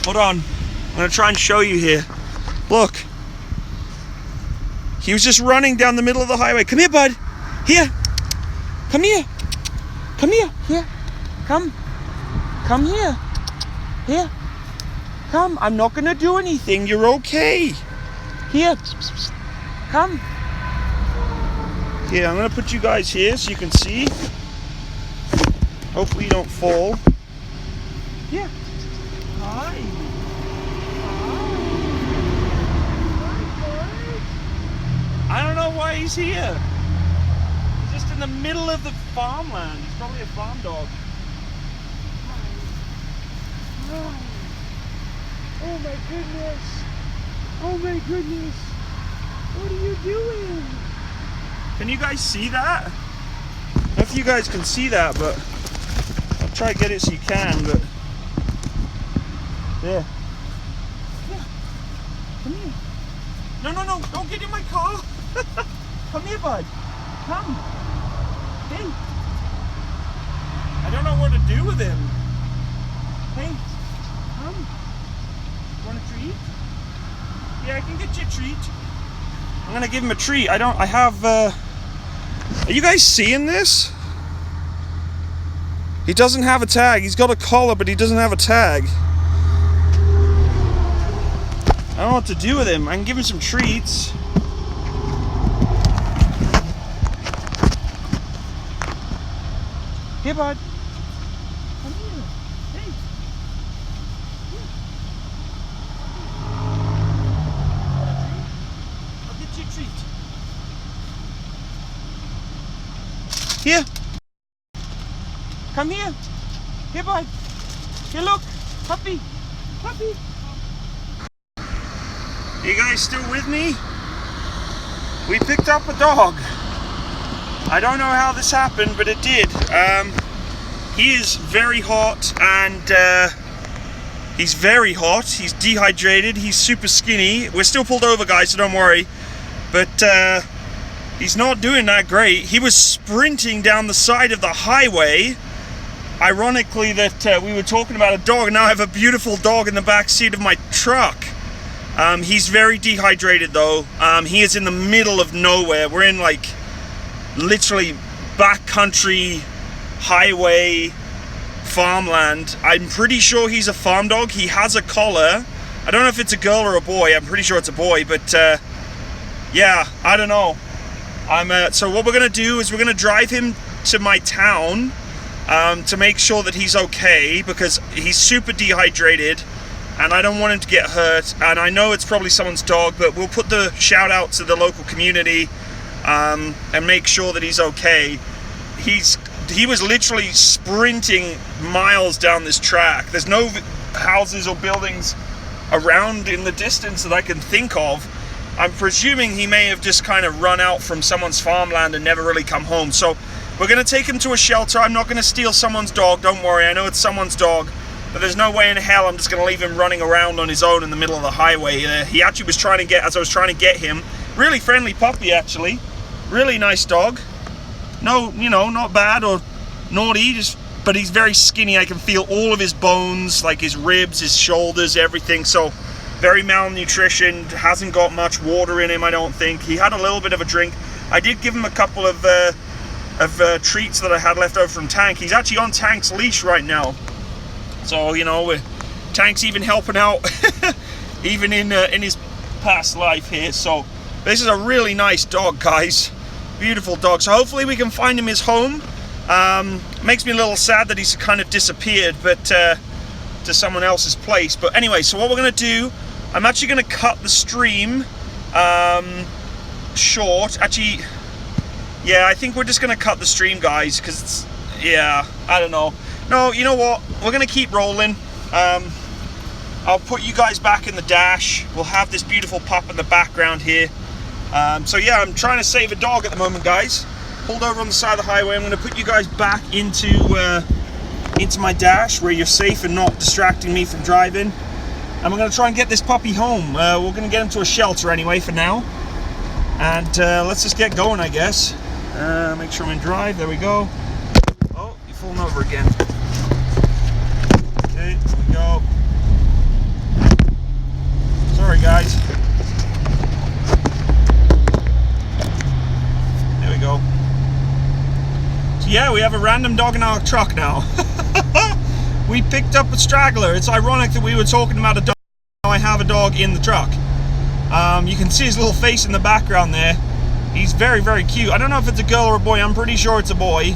Hold on, I'm gonna try and show you here. Look, he was just running down the middle of the highway. Come here, bud. Here, come here, come here. Here, come here. Here, come. I'm not gonna do anything. You're okay. Here, come. Yeah, I'm gonna put you guys here so you can see. Hopefully you don't fall. Yeah. Hi. I don't know why he's here. He's just in the middle of the farmland. He's probably a farm dog. Hi. Oh my goodness. Oh my goodness. What are you doing? Can you guys see that? I don't know if you guys can see that, but I'll try to get it so you can, but yeah. Yeah. Come here. No, no, no, don't get in my car. Come here, bud. Come. Hey. I don't know what to do with him. Hey, come. Want a treat? Yeah, I can get you a treat. I'm gonna give him a treat. I have, are you guys seeing this? He doesn't have a tag. He's got a collar, but he doesn't have a tag. I don't know what to do with him. I can give him some treats. Here, bud. Come here. Hey. I'll get you a treat. Here. Come here. Here, bud. Here, look. Puppy. Puppy. You guys still with me? We picked up a dog. I don't know how this happened, but it did. He is very hot, and he's very hot. He's dehydrated. He's super skinny. We're still pulled over, guys, so don't worry. But he's not doing that great. He was sprinting down the side of the highway. Ironically, that we were talking about a dog, and now I have a beautiful dog in the back seat of my truck. He's very dehydrated, though. He is in the middle of nowhere. We're in, like, literally backcountry, highway, farmland. I'm pretty sure he's a farm dog. He has a collar. I don't know if it's a girl or a boy. I'm pretty sure it's a boy, but yeah, I don't know. So what we're gonna do is we're gonna drive him to my town to make sure that he's okay, because he's super dehydrated and I don't want him to get hurt. And I know it's probably someone's dog, but we'll put the shout out to the local community and make sure that he's okay. He was literally sprinting miles down this track. There's no houses or buildings around in the distance that I can think of. I'm presuming he may have just kind of run out from someone's farmland and never really come home. So we're going to take him to a shelter. I'm not going to steal someone's dog, don't worry. I know it's someone's dog, but there's no way in hell I'm just going to leave him running around on his own in the middle of the highway. He actually was trying to get, as I was trying to get him, really friendly puppy actually. Really nice dog. No, you know, not bad or naughty, but he's very skinny. I can feel all of his bones, like his ribs, his shoulders, everything. So very malnutrition, hasn't got much water in him, I don't think. He had a little bit of a drink. I did give him a couple of treats that I had left over from Tank. He's actually on Tank's leash right now. So, you know, Tank's even helping out, even in his past life here. So this is a really nice dog, guys. Beautiful dog. So hopefully we can find him his home. Makes me a little sad that he's kind of disappeared, but to someone else's place. But anyway, so what we're going to do, I'm actually going to cut the stream short. Actually, yeah, I think we're just going to cut the stream, guys, because it's, yeah, I don't know. No, you know what? We're going to keep rolling. I'll put you guys back in the dash. We'll have this beautiful pup in the background here. So yeah, I'm trying to save a dog at the moment, guys. Pulled over on the side of the highway. I'm going to put you guys back into my dash where you're safe and not distracting me from driving. And we're going to try and get this puppy home. We're going to get him to a shelter anyway for now. And let's just get going, I guess. Make sure I'm in drive. There we go. Oh, you're falling over again. Okay, there we go. Sorry, guys. There we go. So yeah, we have a random dog in our truck now. We picked up a straggler. It's ironic that we were talking about a dog. Now I have a dog in the truck. You can see his little face in the background there. He's very, very cute. I don't know if it's a girl or a boy. I'm pretty sure it's a boy.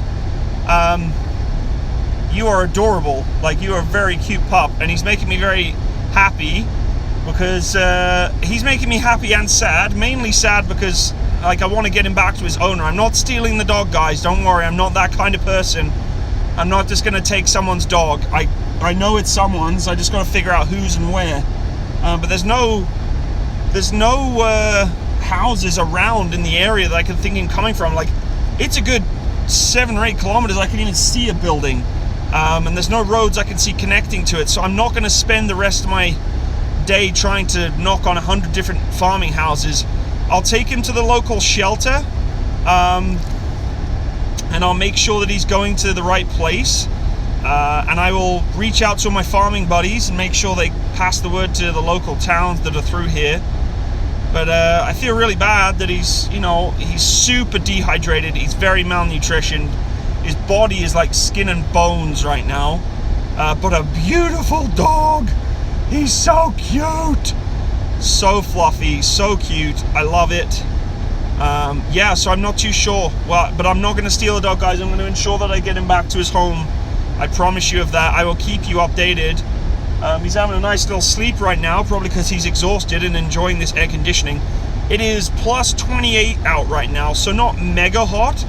You are adorable. Like, you are a very cute pup, and he's making me very happy because he's making me happy and sad. Mainly sad because, like, I want to get him back to his owner. I'm not stealing the dog, guys. Don't worry. I'm not that kind of person. I'm not just going to take someone's dog. I know it's someone's. I just got to figure out whose and where. But there's no houses around in the area that I can think him coming from. Like, it's a good 7 or 8 kilometers. I can even see a building. And there's no roads I can see connecting to it, so I'm not going to spend the rest of my day trying to knock on 100 different farming houses. I'll take him to the local shelter, and I'll make sure that he's going to the right place, and I will reach out to my farming buddies and make sure they pass the word to the local towns that are through here. But I feel really bad that he's super dehydrated, he's very malnutritioned. His body is like skin and bones right now, but a beautiful dog. He's so cute, so fluffy, so cute. I love it. Yeah, so I'm not too sure. Well, but I'm not going to steal the dog, guys. I'm going to ensure that I get him back to his home. I promise you of that. I will keep you updated. He's having a nice little sleep right now, probably because he's exhausted and enjoying this air conditioning. It is plus 28 out right now, so not mega hot.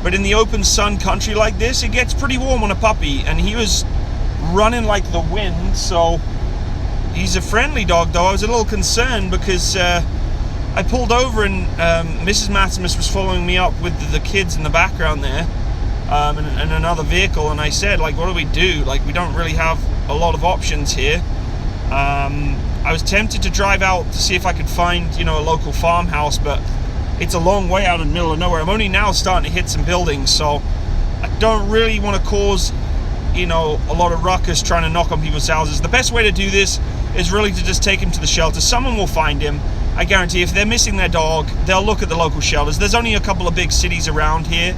But in the open sun country like this, it gets pretty warm on a puppy, and he was running like the wind, so he's a friendly dog, though. I was a little concerned because I pulled over and Mrs. Matsimus was following me up with the kids in the background there, and another vehicle, and I said, like, what do we do? Like, we don't really have a lot of options here. I was tempted to drive out to see if I could find, a local farmhouse, but it's a long way out in the middle of nowhere. I'm only now starting to hit some buildings, so I don't really want to cause, a lot of ruckus trying to knock on people's houses. The best way to do this is really to just take him to the shelter. Someone will find him. I guarantee if they're missing their dog, they'll look at the local shelters. There's only a couple of big cities around here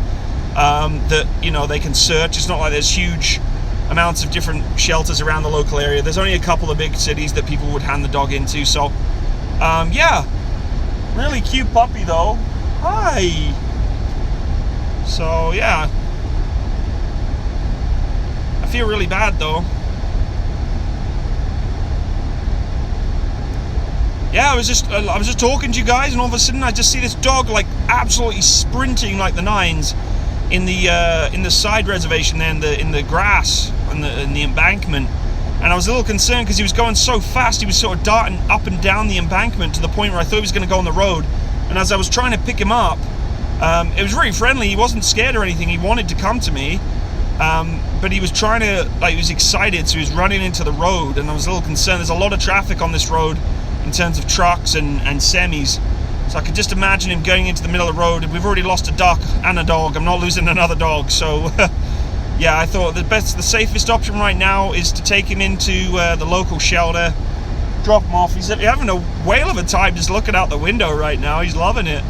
that, they can search. It's not like there's huge amounts of different shelters around the local area. There's only a couple of big cities that people would hand the dog into. So, yeah. Really cute puppy, though. Hi. So, yeah. I feel really bad, though. Yeah, I was just talking to you guys, and all of a sudden I just see this dog like absolutely sprinting like the nines in the side reservation there, in the grass in the embankment. And I was a little concerned because he was going so fast. He was sort of darting up and down the embankment to the point where I thought he was going to go on the road. And as I was trying to pick him up, it was really friendly. He wasn't scared or anything. He wanted to come to me. But he was trying to, he was excited, so he was running into the road. And I was a little concerned. There's a lot of traffic on this road in terms of trucks and semis. So I could just imagine him going into the middle of the road. We've already lost a duck and a dog. I'm not losing another dog. So... yeah, I thought the safest option right now is to take him into the local shelter, drop him off. He's having a whale of a time just looking out the window right now. He's loving it.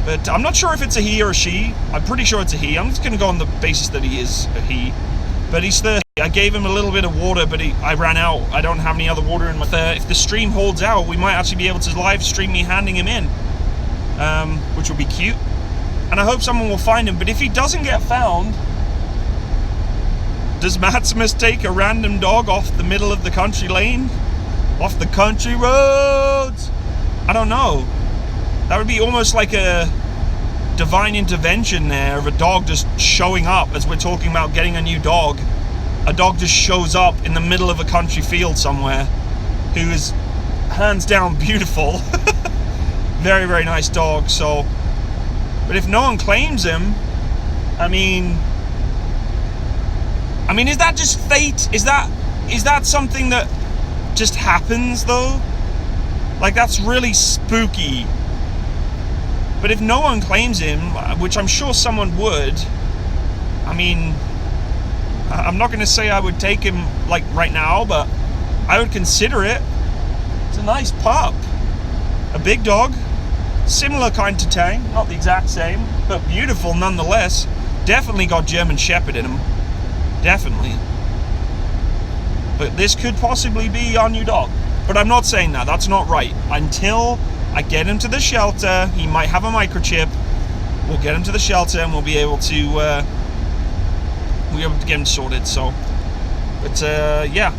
But I'm not sure if it's a he or a she. I'm pretty sure it's a he. I'm just going to go on the basis that he is a he. But he's thirsty. I gave him a little bit of water, but I ran out. I don't have any other water in my... if the stream holds out, we might actually be able to live stream me handing him in, which will be cute. And I hope someone will find him. But if he doesn't get found... does Matsimus take a random dog off the middle of the country lane? Off the country roads? I don't know. That would be almost like a divine intervention there of a dog just showing up as we're talking about getting a new dog. A dog just shows up in the middle of a country field somewhere, who is hands down beautiful. Very, very nice dog. So, but if no one claims him, I mean, is that just fate? Is that something that just happens, though? Like, that's really spooky. But if no one claims him, which I'm sure someone would, I'm not going to say I would take him, like, right now, but I would consider it. It's a nice pup. A big dog. Similar kind to Tang. Not the exact same, but beautiful nonetheless. Definitely got German Shepherd in him. Definitely. But this could possibly be our new dog. But I'm not saying that. That's not right. Until I get him to the shelter. He might have a microchip. We'll get him to the shelter, and we'll be able to get him sorted. So, but yeah.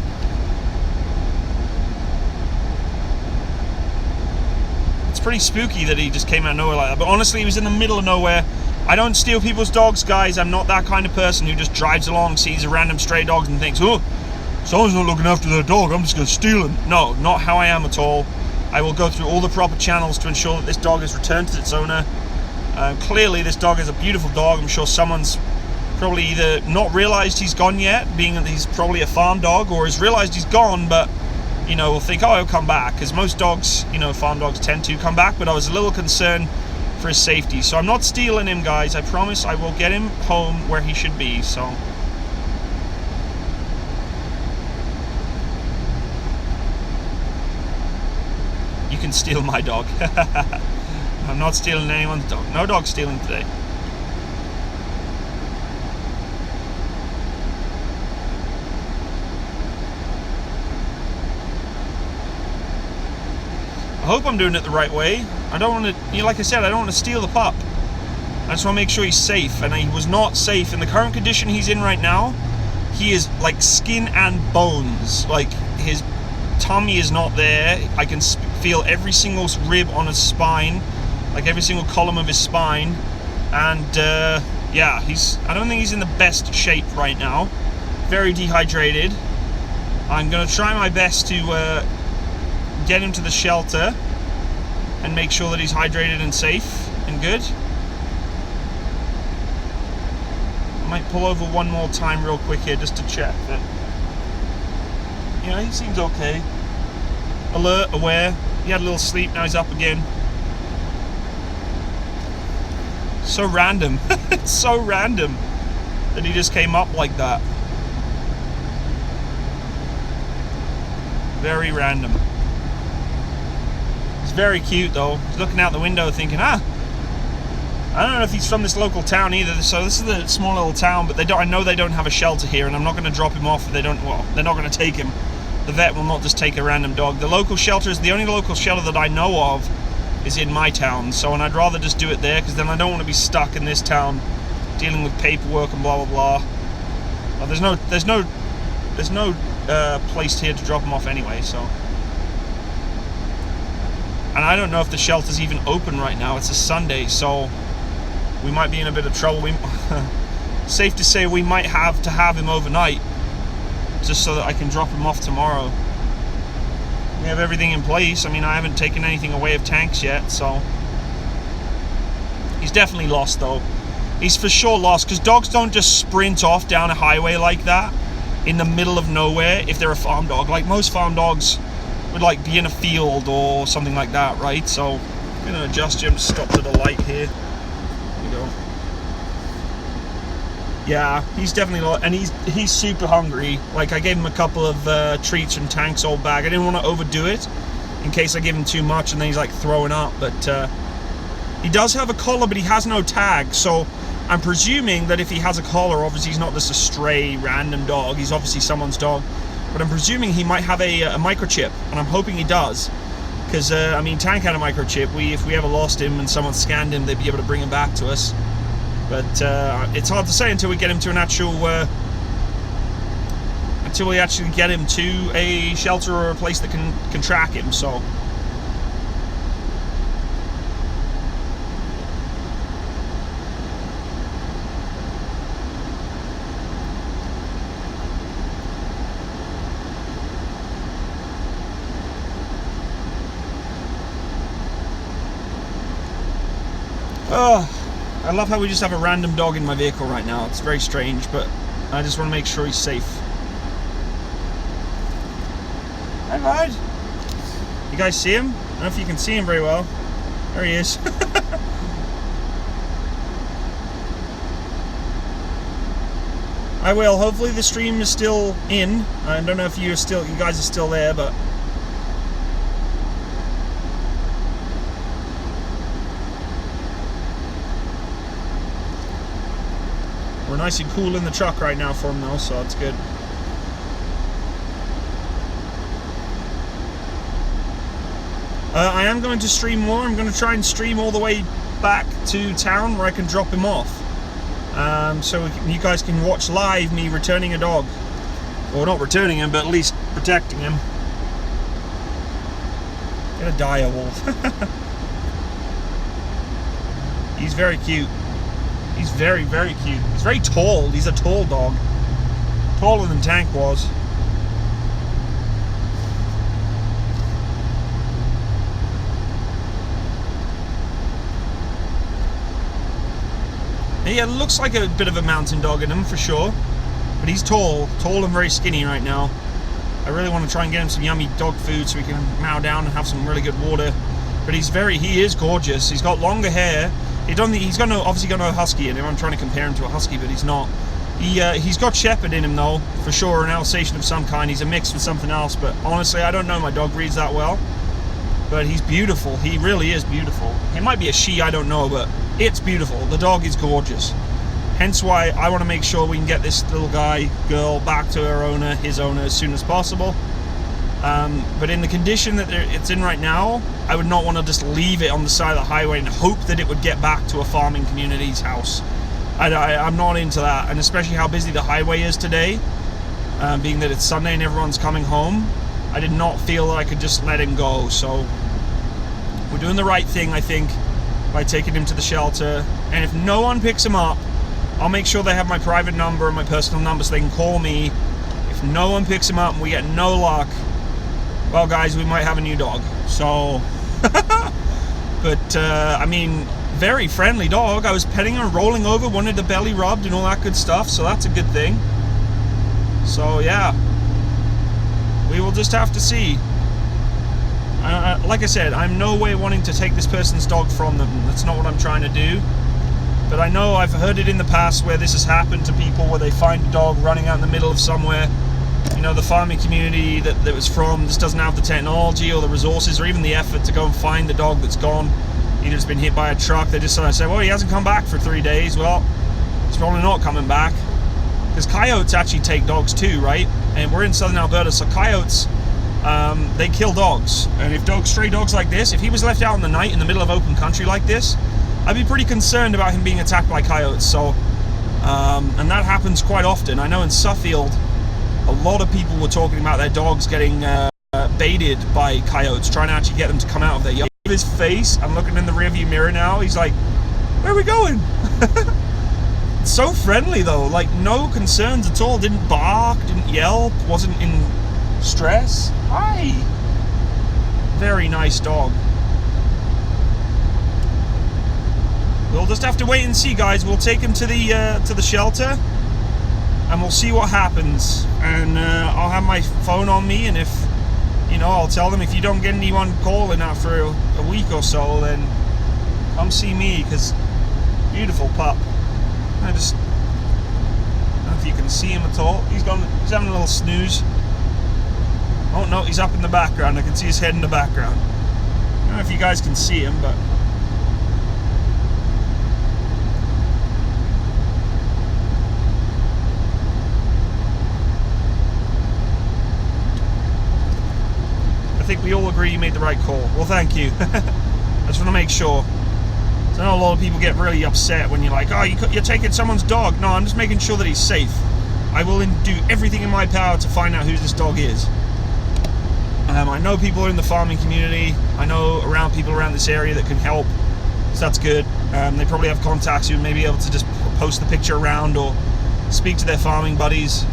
It's pretty spooky that he just came out of nowhere like that. But honestly, he was in the middle of nowhere. I don't steal people's dogs, guys. I'm not that kind of person who just drives along, sees a random stray dog and thinks, oh, someone's not looking after their dog, I'm just going to steal him. No, not how I am at all. I will go through all the proper channels to ensure that this dog is returned to its owner. Clearly, this dog is a beautiful dog. I'm sure someone's probably either not realised he's gone yet, being that he's probably a farm dog, or has realised he's gone, but, you know, will think, oh, he'll come back. Because most dogs, you know, farm dogs tend to come back, but I was a little concerned for his safety. So I'm not stealing him, guys. I promise I will get him home where he should be, so... You can steal my dog. I'm not stealing anyone's dog. No dog stealing today. I hope I'm doing it the right way. I don't want to, you know, like I said, I don't want to steal the pup. I just want to make sure he's safe, and he was not safe. In the current condition he's in right now, he is like skin and bones. Like, his tummy is not there. I can feel every single rib on his spine, like every single column of his spine, and yeah, I don't think he's in the best shape right now. Very dehydrated. I'm gonna try my best to get him to the shelter and make sure that he's hydrated and safe and good. I might pull over one more time real quick here just to check that, you know, he seems okay. Alert, aware. He had a little sleep, now he's up again. So random. It's so random that he just came up like that. Very random. He's very cute though. He's looking out the window thinking, I don't know if he's from this local town either. So this is a small little town, but I know they don't have a shelter here, and I'm not going to drop him off if they don't. Well, they're not going to take him. The vet will not just take a random dog. The local shelter is the only local shelter that I know of is in my town. So, and I'd rather just do it there, because then I don't want to be stuck in this town dealing with paperwork and blah blah blah. Well, there's no place here to drop him off anyway. So, and I don't know if the shelter's even open right now. It's a Sunday, so we might be in a bit of trouble. Safe to say we might have to have him overnight, just so that I can drop him off tomorrow. We have everything in place. I mean, I haven't taken anything away of tanks yet, so... He's definitely lost, though. He's for sure lost, because dogs don't just sprint off down a highway like that in the middle of nowhere if they're a farm dog. Like, most farm dogs would, like, be in a field or something like that, right? So, I'm going to adjust him to stop to the light here. There we go. Yeah, he's definitely, and he's super hungry. Like, I gave him a couple of treats from Tank's old bag. I didn't want to overdo it in case I give him too much and then he's like throwing up. But he does have a collar, but he has no tag. So I'm presuming that if he has a collar, obviously he's not just a stray random dog. He's obviously someone's dog. But I'm presuming he might have a microchip, and I'm hoping he does. Because, I mean, Tank had a microchip. If we ever lost him and someone scanned him, they'd be able to bring him back to us. But it's hard to say until we get him to an actual, until we actually get him to a shelter or a place that can track him. So, I love how we just have a random dog in my vehicle right now. It's very strange, but I just want to make sure he's safe. Hi, bud. You guys see him? I don't know if you can see him very well. There he is. I will. Hopefully the stream is still in. I don't know if you guys are still there, but we're nice and cool in the truck right now for him though, so it's good. I am going to stream more. I'm going to try and stream all the way back to town where I can drop him off. So you guys can watch live me returning a dog. Or not returning him, but at least protecting him. Get a dire wolf. He's very cute. He's very, very cute. He's very tall. He's a tall dog. Taller than Tank was. He looks like a bit of a mountain dog in him for sure. But he's tall and very skinny right now. I really want to try and get him some yummy dog food so we can mow down and have some really good water. But he is gorgeous. He's got longer hair. Obviously got no husky in him. I'm trying to compare him to a husky, but he's not. He's got shepherd in him though, for sure, an Alsatian of some kind. He's a mix with something else, but honestly, I don't know my dog breeds that well. But he's beautiful. He really is beautiful. It might be a she, I don't know, but it's beautiful. The dog is gorgeous. Hence why I want to make sure we can get this little girl back to his owner as soon as possible. But in the condition that it's in right now, I would not want to just leave it on the side of the highway and hope that it would get back to a farming community's house. I'm not into that, and especially how busy the highway is today, being that it's Sunday and everyone's coming home. I did not feel that I could just let him go, so we're doing the right thing, I think, by taking him to the shelter. And if no one picks him up, I'll make sure they have my private number and my personal number so they can call me. If no one picks him up and we get no luck, well guys, we might have a new dog. So but I mean, very friendly dog. I was petting her, rolling over, wanted the belly rubbed and all that good stuff, so that's a good thing. So yeah, we will just have to see. Like I said, I'm no way wanting to take this person's dog from them. That's not what I'm trying to do. But I know I've heard it in the past where this has happened to people, where they find a dog running out in the middle of somewhere. You know, the farming community that it was from just doesn't have the technology or the resources or even the effort to go and find the dog that's gone. Either it's been hit by a truck. They just sort of say, well, he hasn't come back for 3 days. Well, he's probably not coming back. Because coyotes actually take dogs too, right? And we're in southern Alberta, so coyotes, they kill dogs. And if stray dogs like this, if he was left out in the night in the middle of open country like this, I'd be pretty concerned about him being attacked by coyotes. So, and that happens quite often. I know in Suffield, a lot of people were talking about their dogs getting baited by coyotes, trying to actually get them to come out of their yard. His face, I'm looking in the rearview mirror now, he's like, where are we going? It's so friendly though, like no concerns at all, didn't bark, didn't yelp, wasn't in stress. Hi! Very nice dog. We'll just have to wait and see, guys. We'll take him to the shelter, and we'll see what happens. And I'll have my phone on me, and if I'll tell them, if you don't get anyone calling after a week or so, then come see me, because beautiful pup. I don't know if you can see him at all. He's having a little snooze. Oh no, he's up in the background. I can see his head in the background. I don't know if you guys can see him, but I think we all agree you made the right call. Well, thank you. I just want to make sure. So I know a lot of people get really upset when you're like, oh, you're taking someone's dog. No, I'm just making sure that he's safe. I will do everything in my power to find out who this dog is. I know people are in the farming community. I know people around this area that can help. So that's good. They probably have contacts who may be able to just post the picture around or speak to their farming buddies.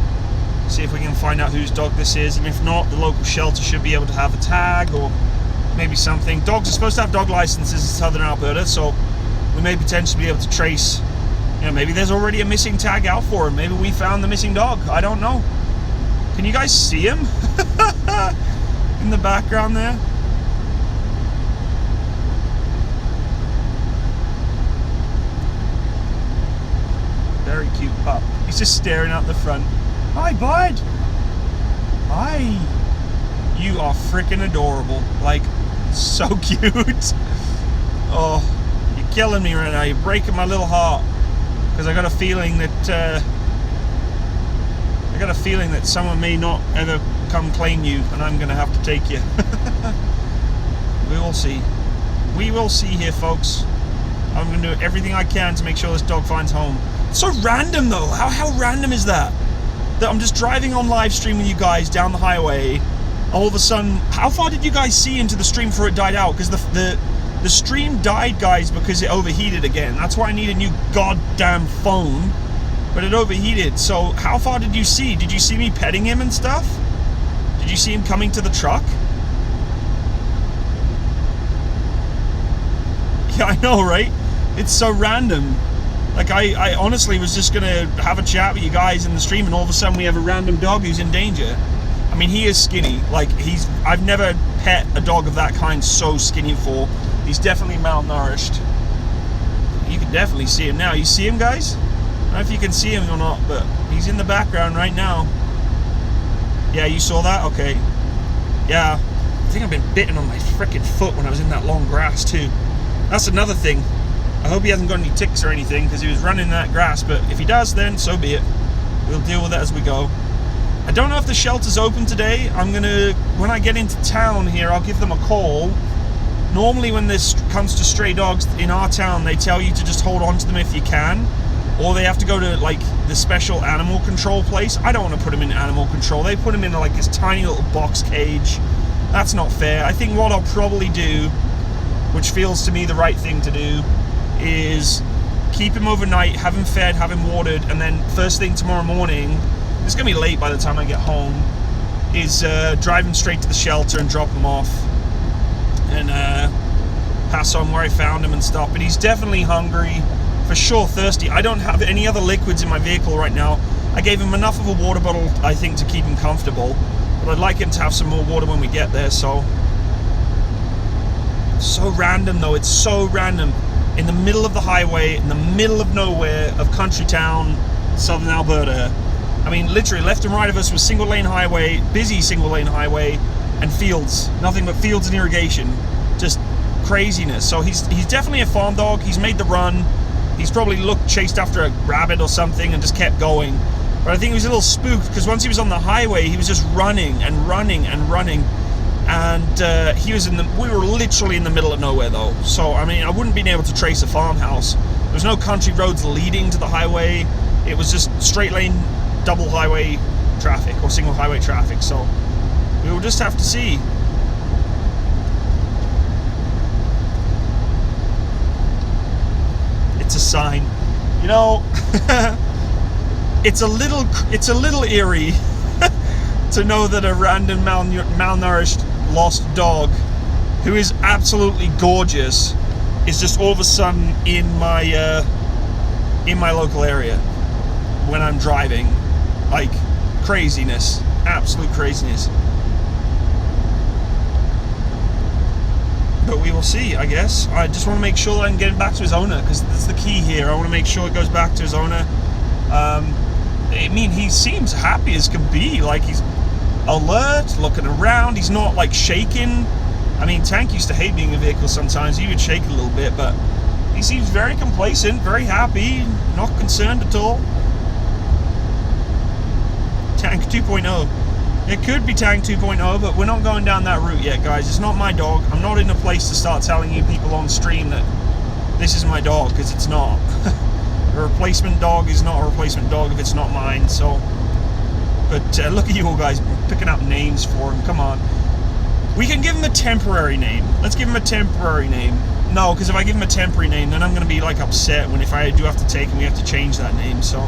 See if we can find out whose dog this is, and if not, the local shelter should be able to have a tag or maybe something. Dogs are supposed to have dog licenses in southern Alberta, so we may potentially be able to trace, maybe there's already a missing tag out for him. Maybe we found the missing dog. I don't know. Can you guys see him? In the background there? Very cute pup. He's just staring out the front. Hi, bud. Hi. You are freaking adorable. Like, so cute. Oh, you're killing me right now. You're breaking my little heart. Because I got a feeling that someone may not ever come claim you, and I'm gonna have to take you. We will see. We will see here, folks. I'm going to do everything I can to make sure this dog finds home. It's so random, though. How random is that? That I'm just driving on live stream with you guys down the highway. All of a sudden, how far did you guys see into the stream before it died out? Because the stream died, guys, because it overheated again. That's why I need a new goddamn phone. But it overheated. So how far did you see? Did you see me petting him and stuff? Did you see him coming to the truck? Yeah, I know, right? It's so random. Like, I honestly was just gonna have a chat with you guys in the stream, and all of a sudden we have a random dog who's in danger. I mean, he is skinny. Like, I've never pet a dog of that kind so skinny before. He's definitely malnourished. You can definitely see him now. You see him, guys? I don't know if you can see him or not, but he's in the background right now. Yeah, you saw that? Okay. Yeah. I think I've been bitten on my frickin' foot when I was in that long grass, too. That's another thing. I hope he hasn't got any ticks or anything, because he was running in that grass, but if he does, then so be it. We'll deal with it as we go. I don't know if the shelter's open today. When I get into town here, I'll give them a call. Normally when this comes to stray dogs in our town, they tell you to just hold on to them if you can, or they have to go to like the special animal control place. I don't want to put them in animal control. They put them in like this tiny little box cage. That's not fair. I think what I'll probably do, which feels to me the right thing to do, is keep him overnight, have him fed, have him watered, and then first thing tomorrow morning, it's going to be late by the time I get home, is drive him straight to the shelter and drop him off and pass on where I found him and stuff. But he's definitely hungry, for sure thirsty. I don't have any other liquids in my vehicle right now. I gave him enough of a water bottle, I think, to keep him comfortable, but I'd like him to have some more water when we get there. So random, though. It's so random. In the middle of the highway, in the middle of nowhere, of country town, southern Alberta. I mean, literally, left and right of us was single lane highway, busy single lane highway, and fields. Nothing but fields and irrigation. Just craziness. So he's definitely a farm dog. He's made the run. He's probably chased after a rabbit or something and just kept going. But I think he was a little spooked, because once he was on the highway, he was just running and running and running. And we were literally in the middle of nowhere, though. So, I mean, I wouldn't have been able to trace a farmhouse. There was no country roads leading to the highway. It was just straight lane, double highway traffic, or single highway traffic. So, we will just have to see. It's a sign. You know, it's a little eerie to know that a random malnourished lost dog who is absolutely gorgeous is just all of a sudden in my local area when I'm driving. Like, craziness, absolute craziness. But we will see, I guess. I just want to make sure that I can get him back to his owner, because that's the key here. I want to make sure it goes back to his owner. I mean, he seems happy as can be. Like, he's alert, looking around. He's not like shaking. I mean, Tank used to hate being in a vehicle sometimes. He would shake a little bit, but he seems very complacent, very happy, not concerned at all. Tank 2.0. It could be Tank 2.0, but we're not going down that route yet, guys. It's not my dog. I'm not in a place to start telling you people on stream that this is my dog, because it's not. A replacement dog is not a replacement dog if it's not mine. So, but look at you all guys picking up names for him. Come on, we can give him a temporary name. Let's give him a temporary name. No, because if I give him a temporary name, then I'm going to be like upset when if I do have to take him, we have to change that name. So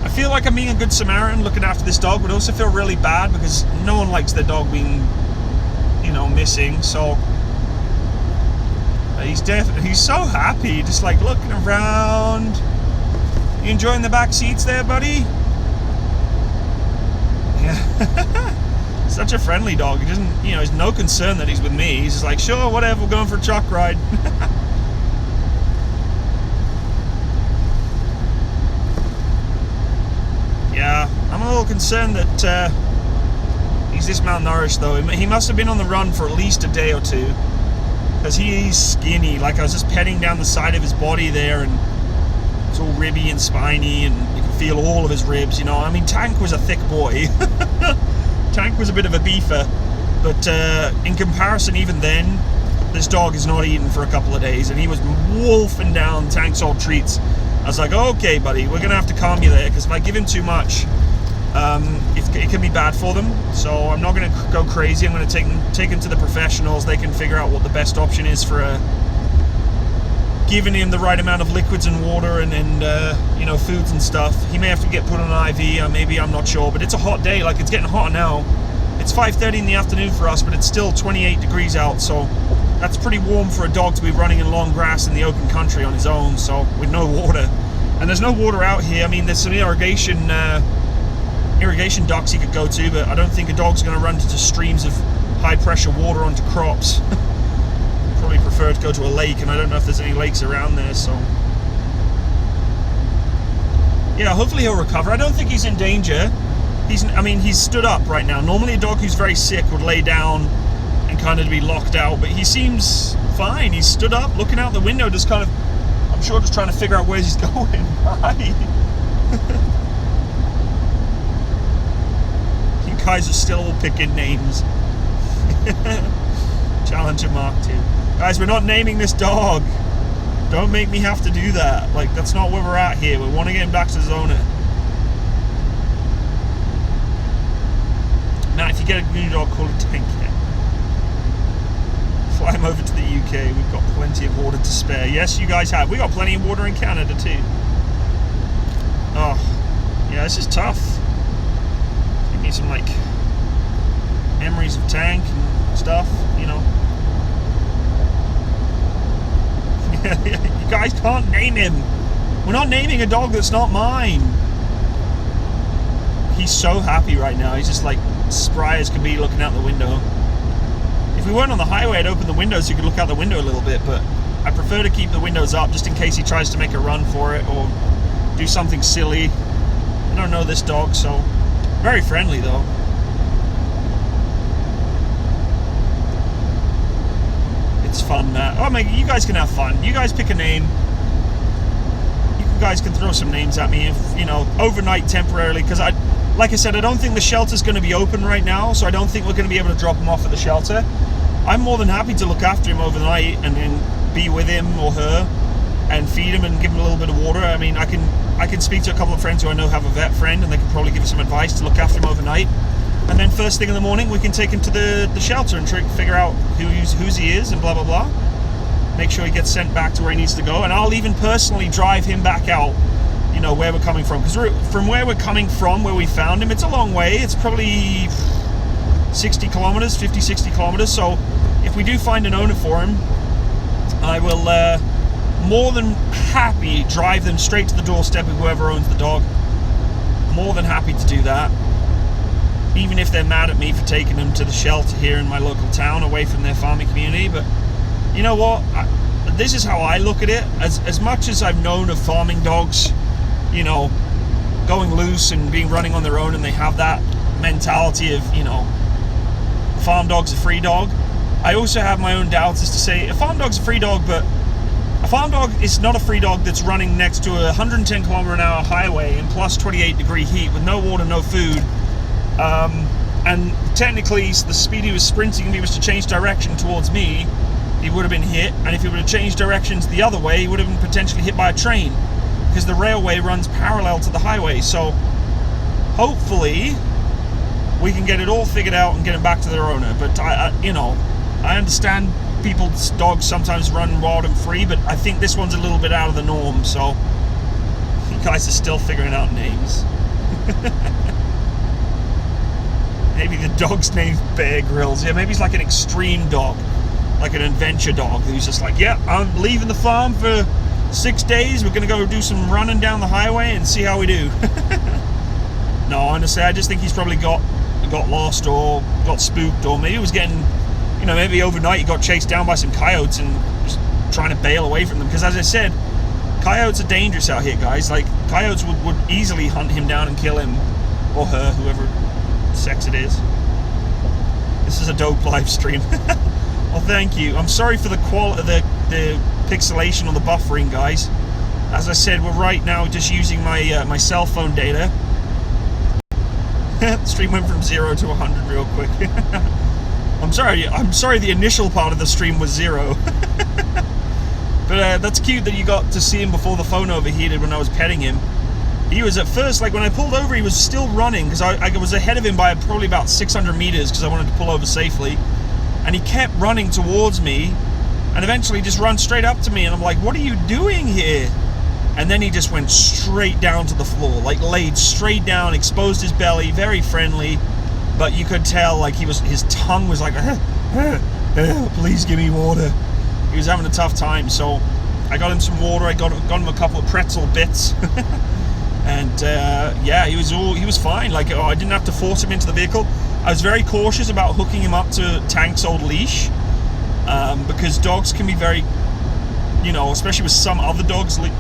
I feel like I'm being a good Samaritan looking after this dog, but I also feel really bad because no one likes their dog being, you know, missing. So he's so happy, just like looking around. You enjoying the back seats there, buddy? Yeah. Such a friendly dog. He doesn't, you know, he's no concern that he's with me. He's just like, sure, whatever, we're going for a truck ride. Yeah, I'm a little concerned that he's this malnourished, though. He must have been on the run for at least a day or two, because he's skinny. Like, I was just petting down the side of his body there, and it's all ribby and spiny, and you can feel all of his ribs, you know. I mean, Tank was a thick boy. Tank was a bit of a beefer. But in comparison, even then, this dog is not eaten for a couple of days, and he was wolfing down tank salt treats. I was like, okay, buddy, we're gonna have to calm you there, because if I give him too much, it can be bad for them. So I'm not gonna go crazy. I'm gonna take him to the professionals. They can figure out what the best option is for giving him the right amount of liquids and water and you know, foods and stuff. He may have to get put on an IV, or maybe, I'm not sure. But it's a hot day. Like, it's getting hotter now. It's 5:30 in the afternoon for us, but it's still 28 degrees out. So that's pretty warm for a dog to be running in long grass in the open country on his own. So with no water, and there's no water out here. I mean, there's some irrigation ducts he could go to, but I don't think a dog's going to run into streams of high pressure water onto crops. Probably prefer to go to a lake, and I don't know if there's any lakes around there. So yeah, hopefully he'll recover. I don't think he's in danger. He's stood up right now. Normally a dog who's very sick would lay down and kind of be locked out, but he seems fine. He's stood up, looking out the window, just kind of, I'm sure, just trying to figure out where he's going. You guys are still all picking names. Challenger Mark II. Guys, we're not naming this dog. Don't make me have to do that. Like, that's not where we're at here. We want to get him back to his owner. Now, if you get a new dog, call it Tank. Fly him over to the UK. We've got plenty of water to spare. Yes, you guys have. We got plenty of water in Canada too. Oh, yeah, this is tough. Give me some, like, memories of Tank and stuff, you know. You guys can't name him. We're not naming a dog that's not mine. He's so happy right now. He's just like spry as can be, looking out the window. If we weren't on the highway, I'd open the windows so you could look out the window a little bit, but I prefer to keep the windows up just in case he tries to make a run for it or do something silly. I don't know this dog, so very friendly though. It's fun, Matt. Oh, man, you guys can have fun. You guys pick a name. You guys can throw some names at me, if, you know, overnight temporarily, because like I said, I don't think the shelter's going to be open right now, so I don't think we're going to be able to drop him off at the shelter. I'm more than happy to look after him overnight and then be with him or her and feed him and give him a little bit of water. I mean, I can speak to a couple of friends who I know have a vet friend, and they can probably give us some advice to look after him overnight. And then first thing in the morning, we can take him to the shelter and figure out whose he is and blah, blah, blah. Make sure he gets sent back to where he needs to go. And I'll even personally drive him back out, you know, where we're coming from. Because from where we're coming from, where we found him, it's a long way. It's probably 60 kilometers, 50, 60 kilometers. So if we do find an owner for him, I will more than happy drive them straight to the doorstep of whoever owns the dog. More than happy to do that. Even if they're mad at me for taking them to the shelter here in my local town, away from their farming community. But you know what? This is how I look at it. As much as I've known of farming dogs, you know, going loose and being running on their own, and they have that mentality of, you know, a farm dog's a free dog. I also have my own doubts as to say a farm dog's a free dog, but a farm dog is not a free dog that's running next to a 110 kilometer an hour highway in plus 28 degree heat with no water, no food. And technically the speed he was sprinting, if he was to change direction towards me, he would have been hit, and if he would have changed directions the other way, he would have been potentially hit by a train, because the railway runs parallel to the highway. So hopefully we can get it all figured out and get them back to their owner. But you know, I understand people's dogs sometimes run wild and free, but I think this one's a little bit out of the norm. So you guys are still figuring out names. Maybe the dog's name's Bear Grylls. Yeah, maybe he's like an extreme dog, like an adventure dog who's just like, yeah, I'm leaving the farm for 6 days. We're going to go do some running down the highway and see how we do. No, honestly, I just think he's probably got lost or got spooked, or maybe he was getting, you know, maybe overnight he got chased down by some coyotes and was trying to bail away from them. Because as I said, coyotes are dangerous out here, guys. Like, coyotes would easily hunt him down and kill him, or her, whoever sex it is. This is a dope live stream. Well, thank you. I'm sorry for the the pixelation on the buffering, guys. As I said, we're right now just using my my cell phone data. The stream went from 0 to 100 real quick. I'm sorry the initial part of the stream was 0. But that's cute that you got to see him before the phone overheated when I was petting him. He was at first, like when I pulled over, he was still running because I was ahead of him by probably about 600 meters because I wanted to pull over safely. And he kept running towards me and eventually just ran straight up to me. And I'm like, what are you doing here? And then he just went straight down to the floor, like laid straight down, exposed his belly, very friendly. But you could tell like his tongue was like, please give me water. He was having a tough time. So I got him some water. I got him a couple of pretzel bits. And yeah, he was fine. Like, I didn't have to force him into the vehicle. I was very cautious about hooking him up to Tank's old leash, because dogs can be very, especially with some other dogs' leash,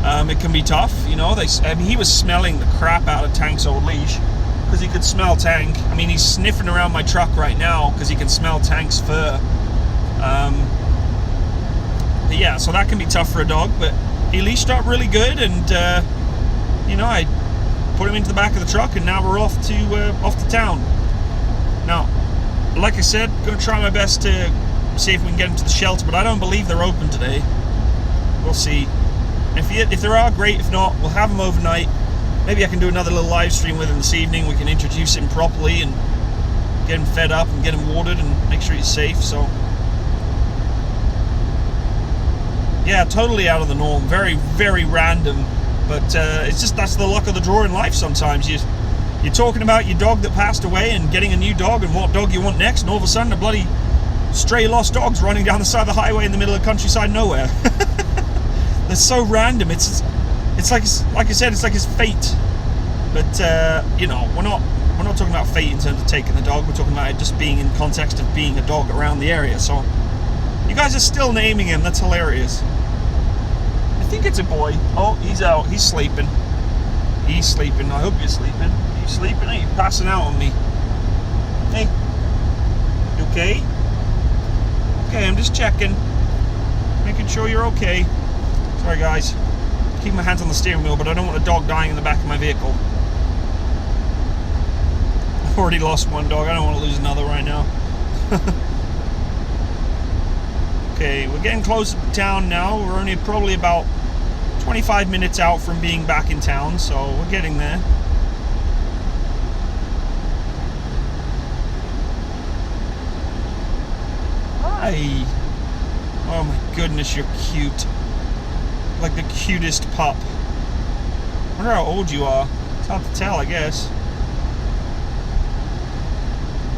it can be tough. He was smelling the crap out of Tank's old leash because he could smell Tank. I mean, he's sniffing around my truck right now because he can smell Tank's fur. But yeah, so that can be tough for a dog, but he leashed up really good, and I put him into the back of the truck, and now we're off to town. Now, like I said, I'm going to try my best to see if we can get him to the shelter, but I don't believe they're open today. We'll see. If there are, great. If not, we'll have him overnight. Maybe I can do another little live stream with him this evening. We can introduce him properly and get him fed up and get him watered and make sure he's safe. So yeah, totally out of the norm. Very, very random. But it's just, that's the luck of the draw in life sometimes. You're talking about your dog that passed away and getting a new dog and what dog you want next, and all of a sudden a bloody stray lost dog's running down the side of the highway in the middle of countryside nowhere. It's so random. It's like I said, it's like his fate. But we're not talking about fate in terms of taking the dog. We're talking about it just being in context of being a dog around the area. So you guys are still naming him. That's hilarious. I think it's a boy. Oh, he's out. He's sleeping. He's sleeping. I hope you're sleeping. Are you sleeping? Are you passing out on me? Hey. You okay? Okay, I'm just checking. Making sure you're okay. Sorry, guys. Keep my hands on the steering wheel, but I don't want a dog dying in the back of my vehicle. I've already lost one dog. I don't want to lose another right now. Okay, we're getting closer to town now. We're only probably about 25 minutes out from being back in town, so we're getting there. Hi. Oh my goodness, you're cute. Like the cutest pup. I wonder how old you are. It's hard to tell, I guess.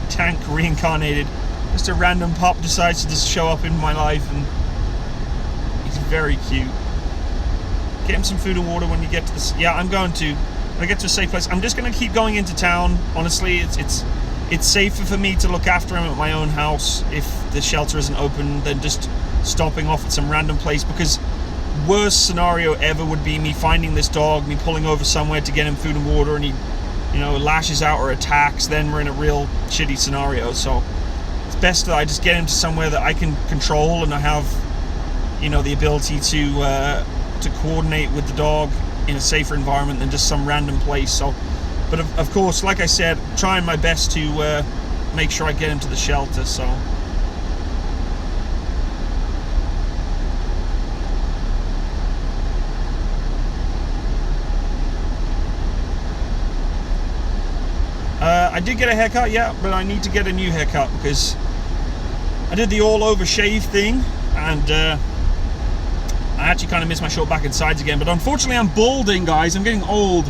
Tank reincarnated. Just a random pup decides to just show up in my life, and he's very cute. Get him some food and water when you get to this. Yeah, I'm going to. When I get to a safe place, I'm just going to keep going into town. Honestly, it's safer for me to look after him at my own house if the shelter isn't open than just stopping off at some random place, because worst scenario ever would be me finding this dog, me pulling over somewhere to get him food and water, and he, lashes out or attacks. Then we're in a real shitty scenario. So it's best that I just get him to somewhere that I can control, and I have, the ability to coordinate with the dog in a safer environment than just some random place. So, but of course, like I said, trying my best to make sure I get him to the shelter. So. I did get a haircut, yeah, but I need to get a new haircut because I did the all-over shave thing, and I actually kind of missed my short back and sides again. But unfortunately, I'm balding, guys. I'm getting old.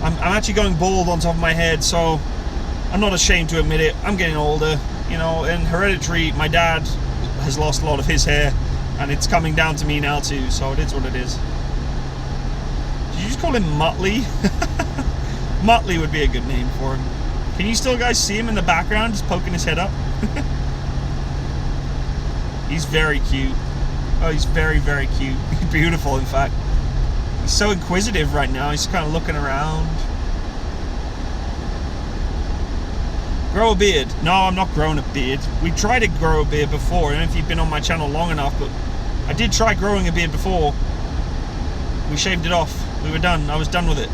I'm actually going bald on top of my head, so I'm not ashamed to admit it. I'm getting older, and hereditary, my dad has lost a lot of his hair, and it's coming down to me now too, so it is what it is. Did you just call him Muttley? Muttley would be a good name for him. Can you still guys see him in the background just poking his head up? He's very cute. Oh, he's very, very cute. Beautiful, in fact. He's so inquisitive right now. He's kind of looking around. Grow a beard. No, I'm not growing a beard. We tried to grow a beard before. I don't know if you've been on my channel long enough, but I did try growing a beard before. We shaved it off. We were done. I was done with it.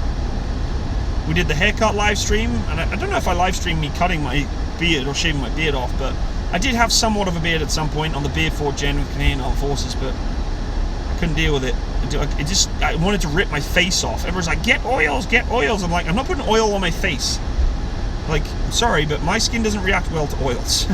We did the haircut live stream, and I don't know if I live streamed me cutting my beard or shaving my beard off, but I did have somewhat of a beard at some point on the Beard Fort Gen with Canadian Armed Forces, but I couldn't deal with it. I wanted to rip my face off. Everyone's like, get oils, get oils. I'm like, I'm not putting oil on my face. Like, I'm sorry, but my skin doesn't react well to oils.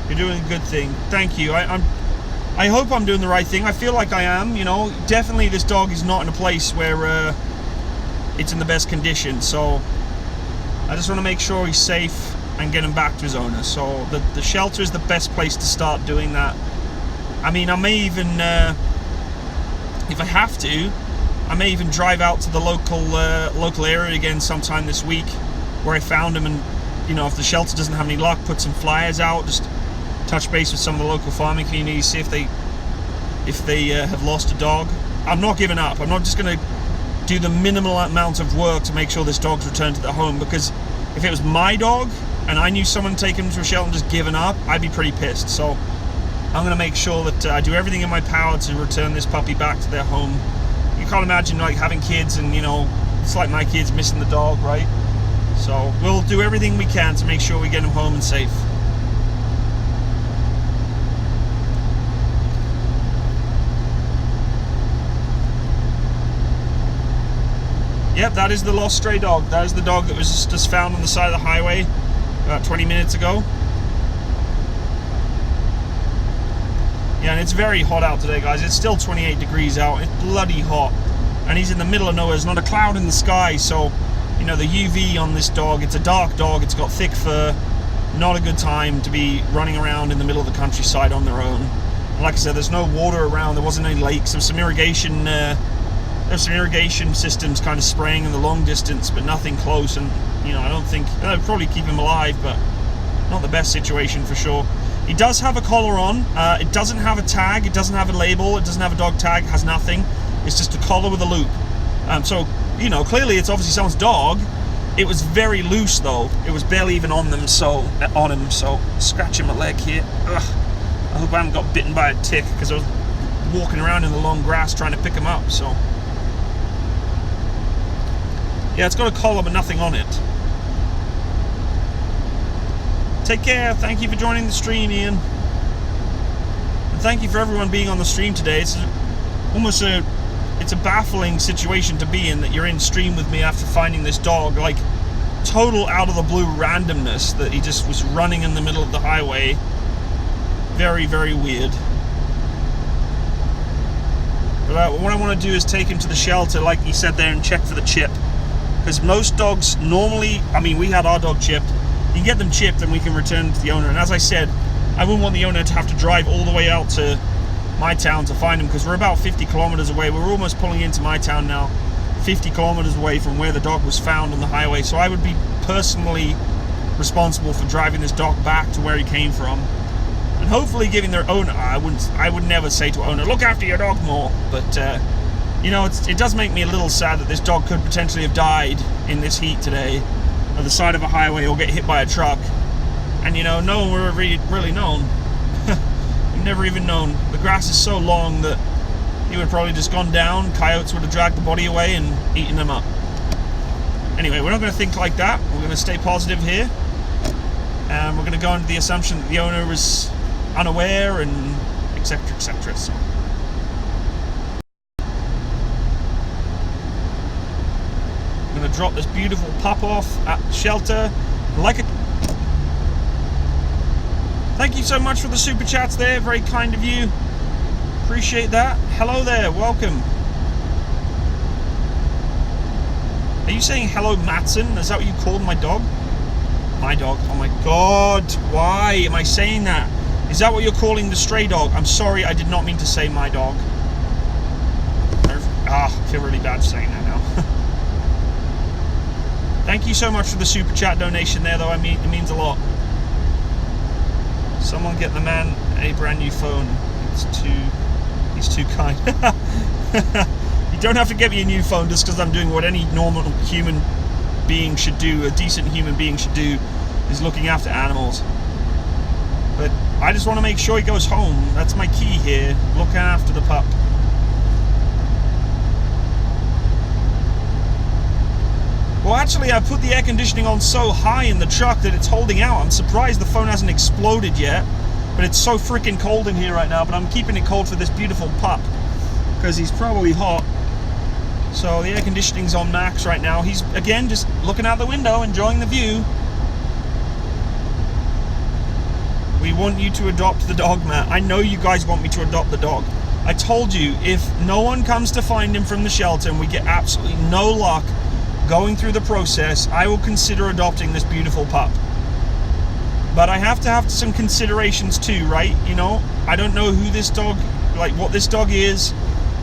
You're doing a good thing. Thank you. I hope I'm doing the right thing. I feel like I am, you know. Definitely this dog is not in a place where it's in the best condition, so I just want to make sure he's safe and get him back to his owner. So the shelter is the best place to start doing that. I mean, I may even, if I have to, I may even drive out to the local area again sometime this week where I found him, and, you know, if the shelter doesn't have any luck, put some flyers out, just touch base with some of the local farming communities, see if they have lost a dog. I'm not giving up. I'm not just going to do the minimal amount of work to make sure this dog's returned to their home, because if it was my dog and I knew someone taking him to a shelter and just giving up, I'd be pretty pissed. So I'm going to make sure that I do everything in my power to return this puppy back to their home. You can't imagine, like, having kids and, you know, it's like my kids missing the dog, right? So we'll do everything we can to make sure we get him home and safe. Yep, that is the lost stray dog. That is the dog that was just found on the side of the highway about 20 minutes ago. Yeah, and it's very hot out today, guys. It's still 28 degrees out. It's bloody hot. And he's in the middle of nowhere. There's not a cloud in the sky, so, you know, the UV on this dog, it's a dark dog, it's got thick fur. Not a good time to be running around in the middle of the countryside on their own. And like I said, there's no water around. There wasn't any lakes. There was some irrigation... There's some irrigation systems kind of spraying in the long distance, but nothing close, and, you know, I don't think... That would probably keep him alive, but not the best situation for sure. He does have a collar on. It doesn't have a tag, it doesn't have a label, it doesn't have a dog tag, it has nothing. It's just a collar with a loop. So, you know, clearly it's obviously someone's dog. It was very loose, though. It was barely even on him, so scratching my leg here. Ugh. I hope I haven't got bitten by a tick, because I was walking around in the long grass trying to pick him up, so... Yeah, it's got a collar but nothing on it. Take care. Thank you for joining the stream, Ian. And thank you for everyone being on the stream today. It's almost it's a baffling situation to be in, that you're in stream with me after finding this dog. Like, total out of the blue randomness that he just was running in the middle of the highway. Very, very weird. But what I want to do is take him to the shelter, like he said there, and check for the chip. Because most dogs normally, I mean, we had our dog chipped. You can get them chipped and we can return to the owner. And as I said, I wouldn't want the owner to have to drive all the way out to my town to find him, because we're about 50 kilometers away. We're almost pulling into my town now, 50 kilometers away from where the dog was found on the highway. So I would be personally responsible for driving this dog back to where he came from, and hopefully giving their owner, I would never say to an owner, look after your dog more, but you know, it does make me a little sad that this dog could potentially have died in this heat today on the side of a highway, or get hit by a truck. And, you know, no one would have really known. We've never even known. The grass is so long that he would have probably just gone down, coyotes would have dragged the body away and eaten him up. Anyway, we're not going to think like that. We're going to stay positive here. And we're going to go into the assumption that the owner was unaware, and etc, etc. So. I'm going to drop this beautiful pup off at the shelter. Like it. Thank you so much for the super chats there. Very kind of you. Appreciate that. Hello there. Welcome. Are you saying hello, Matson? Is that what you called my dog? My dog. Oh my god. Why am I saying that? Is that what you're calling the stray dog? I'm sorry. I did not mean to say my dog. I feel really bad saying that now. Thank you so much for the super chat donation there, though. I mean, it means a lot. Someone get the man a brand new phone. He's too kind. You don't have to get me a new phone just because I'm doing what any normal human being should do. A decent human being should do is looking after animals. But I just want to make sure he goes home. That's my key here. Looking after the pup. Oh, actually, I put the air conditioning on so high in the truck that it's holding out. I'm surprised the phone hasn't exploded yet, but it's so freaking cold in here right now. But I'm keeping it cold for this beautiful pup because he's probably hot. So the air conditioning's on max right now. He's, again, just looking out the window, enjoying the view. We want you to adopt the dog, Matt. I know you guys want me to adopt the dog. I told you, if no one comes to find him from the shelter and we get absolutely no luck going through the process, I will consider adopting this beautiful pup. But I have to have some considerations too, right? You know, I don't know who this dog, like what this dog is.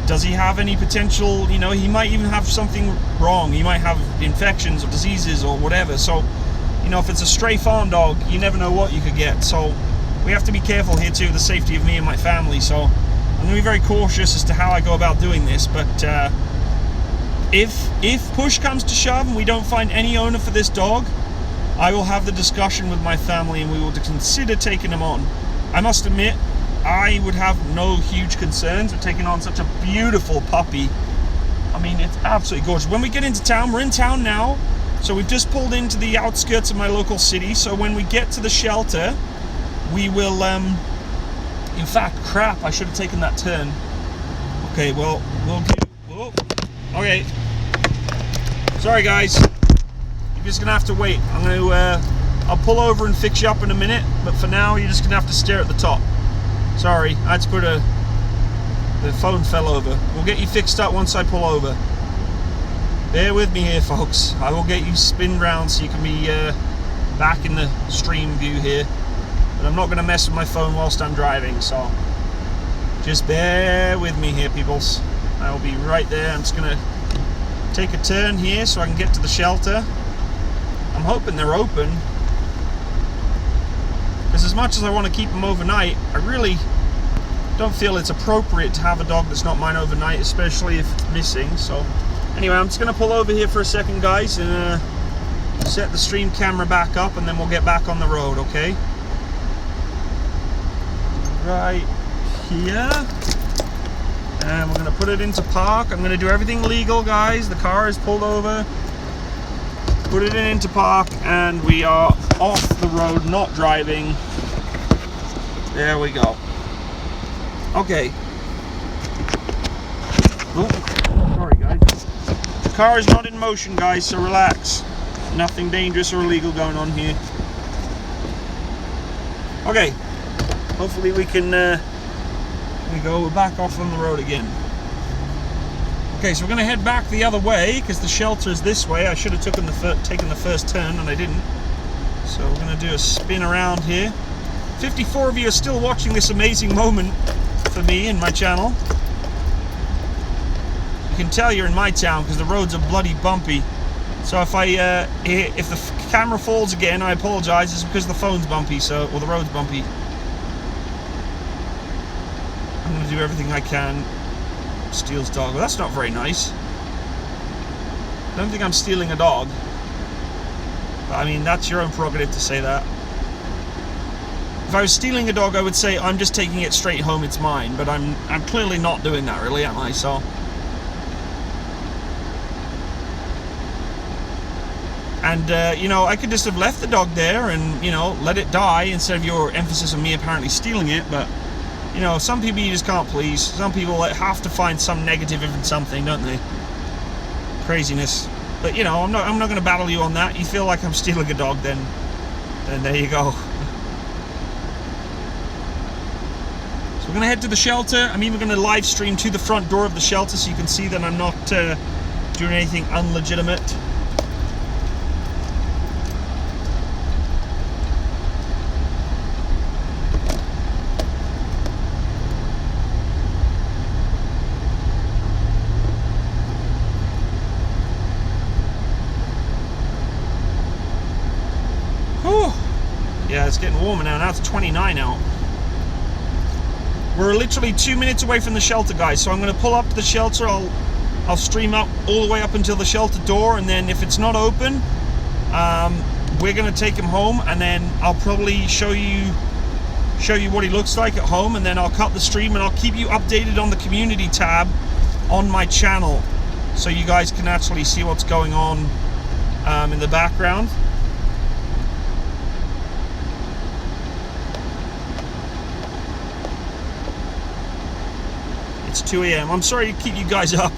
Does he have any potential, you know, he might even have something wrong. He might have infections or diseases or whatever. So, you know, if it's a stray farm dog, you never know what you could get. So we have to be careful here too, the safety of me and my family. So I'm going to be very cautious as to how I go about doing this. But if push comes to shove and we don't find any owner for this dog, I will have the discussion with my family and we will consider taking him on. I must admit, I would have no huge concerns with taking on such a beautiful puppy. I mean, it's absolutely gorgeous. When we get into town, we're in town now, so we've just pulled into the outskirts of my local city. So when we get to the shelter, we will, in fact, crap, I should have taken that turn. Okay, well, we'll do, whoa. Okay. Sorry, guys. You're just gonna have to wait. I'm gonna, I'll pull over and fix you up in a minute, but for now, you're just gonna have to stare at the top. Sorry, I had to put the phone fell over. We'll get you fixed up once I pull over. Bear with me here, folks. I will get you spin round so you can be back in the stream view here. But I'm not going to mess with my phone whilst I'm driving, so just bear with me here, peoples. I will be right there. I'm just going to take a turn here so I can get to the shelter. I'm hoping they're open, because as much as I want to keep them overnight, I really don't feel it's appropriate to have a dog that's not mine overnight, especially if it's missing. So anyway, I'm just going to pull over here for a second, guys, and set the stream camera back up, and then we'll get back on the road, okay? Right here. And we're going to put it into park. I'm going to do everything legal, guys. The car is pulled over. Put it into park, and we are off the road, not driving. There we go. Okay. Oh, sorry, guys. The car is not in motion, guys, so relax. Nothing dangerous or illegal going on here. Okay. Hopefully we can we're back off on the road again. Okay, so we're going to head back the other way because the shelter is this way. I should have taken the first turn and I didn't. So we're going to do a spin around here. 54 of you are still watching this amazing moment for me in my channel. You can tell you're in my town because the roads are bloody bumpy. So if the camera falls again, I apologize. It's because the phone's bumpy, or the road's bumpy. I'm going to do everything I can. Steals dog. Well, that's not very nice. I don't think I'm stealing a dog. But, I mean, that's your own prerogative to say that. If I was stealing a dog, I would say I'm just taking it straight home, it's mine. But I'm clearly not doing that, really, am I? So, and you know, I could just have left the dog there and, you know, let it die instead of your emphasis on me apparently stealing it. But, you know, some people you just can't please. Some people have to find some negative in something, don't they? Craziness. But, you know, I'm not going to battle you on that. You feel like I'm stealing a dog, then there you go. So we're going to head to the shelter. I'm even going to live stream to the front door of the shelter so you can see that I'm not doing anything unlegitimate. Yeah, it's getting warmer now. Now it's 29 out. We're literally 2 minutes away from the shelter, guys. So I'm going to pull up to the shelter. I'll stream up all the way up until the shelter door, and then if it's not open, we're going to take him home, and then I'll probably show you what he looks like at home, and then I'll cut the stream, and I'll keep you updated on the community tab on my channel, so you guys can actually see what's going on in the background. It's 2 a.m. I'm sorry to keep you guys up.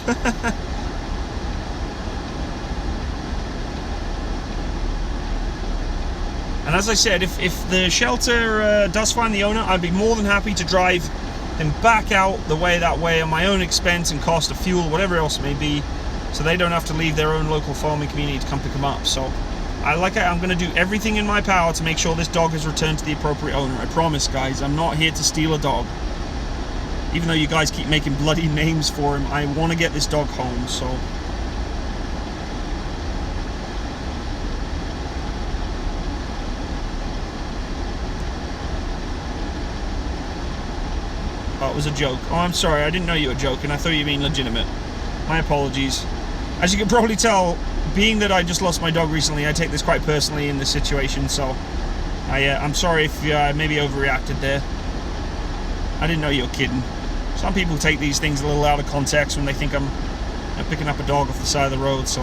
And as I said, if the shelter does find the owner, I'd be more than happy to drive him back out that way on my own expense and cost of fuel, whatever else it may be, so they don't have to leave their own local farming community to come pick him up. So I'm going to do everything in my power to make sure this dog is returned to the appropriate owner. I promise, guys. I'm not here to steal a dog. Even though you guys keep making bloody names for him, I want to get this dog home, so... Oh, it was a joke. Oh, I'm sorry, I didn't know you were joking. I thought you mean legitimate. My apologies. As you can probably tell, being that I just lost my dog recently, I take this quite personally in this situation, so... I'm sorry if I maybe overreacted there. I didn't know you were kidding. Some people take these things a little out of context when they think I'm picking up a dog off the side of the road, so...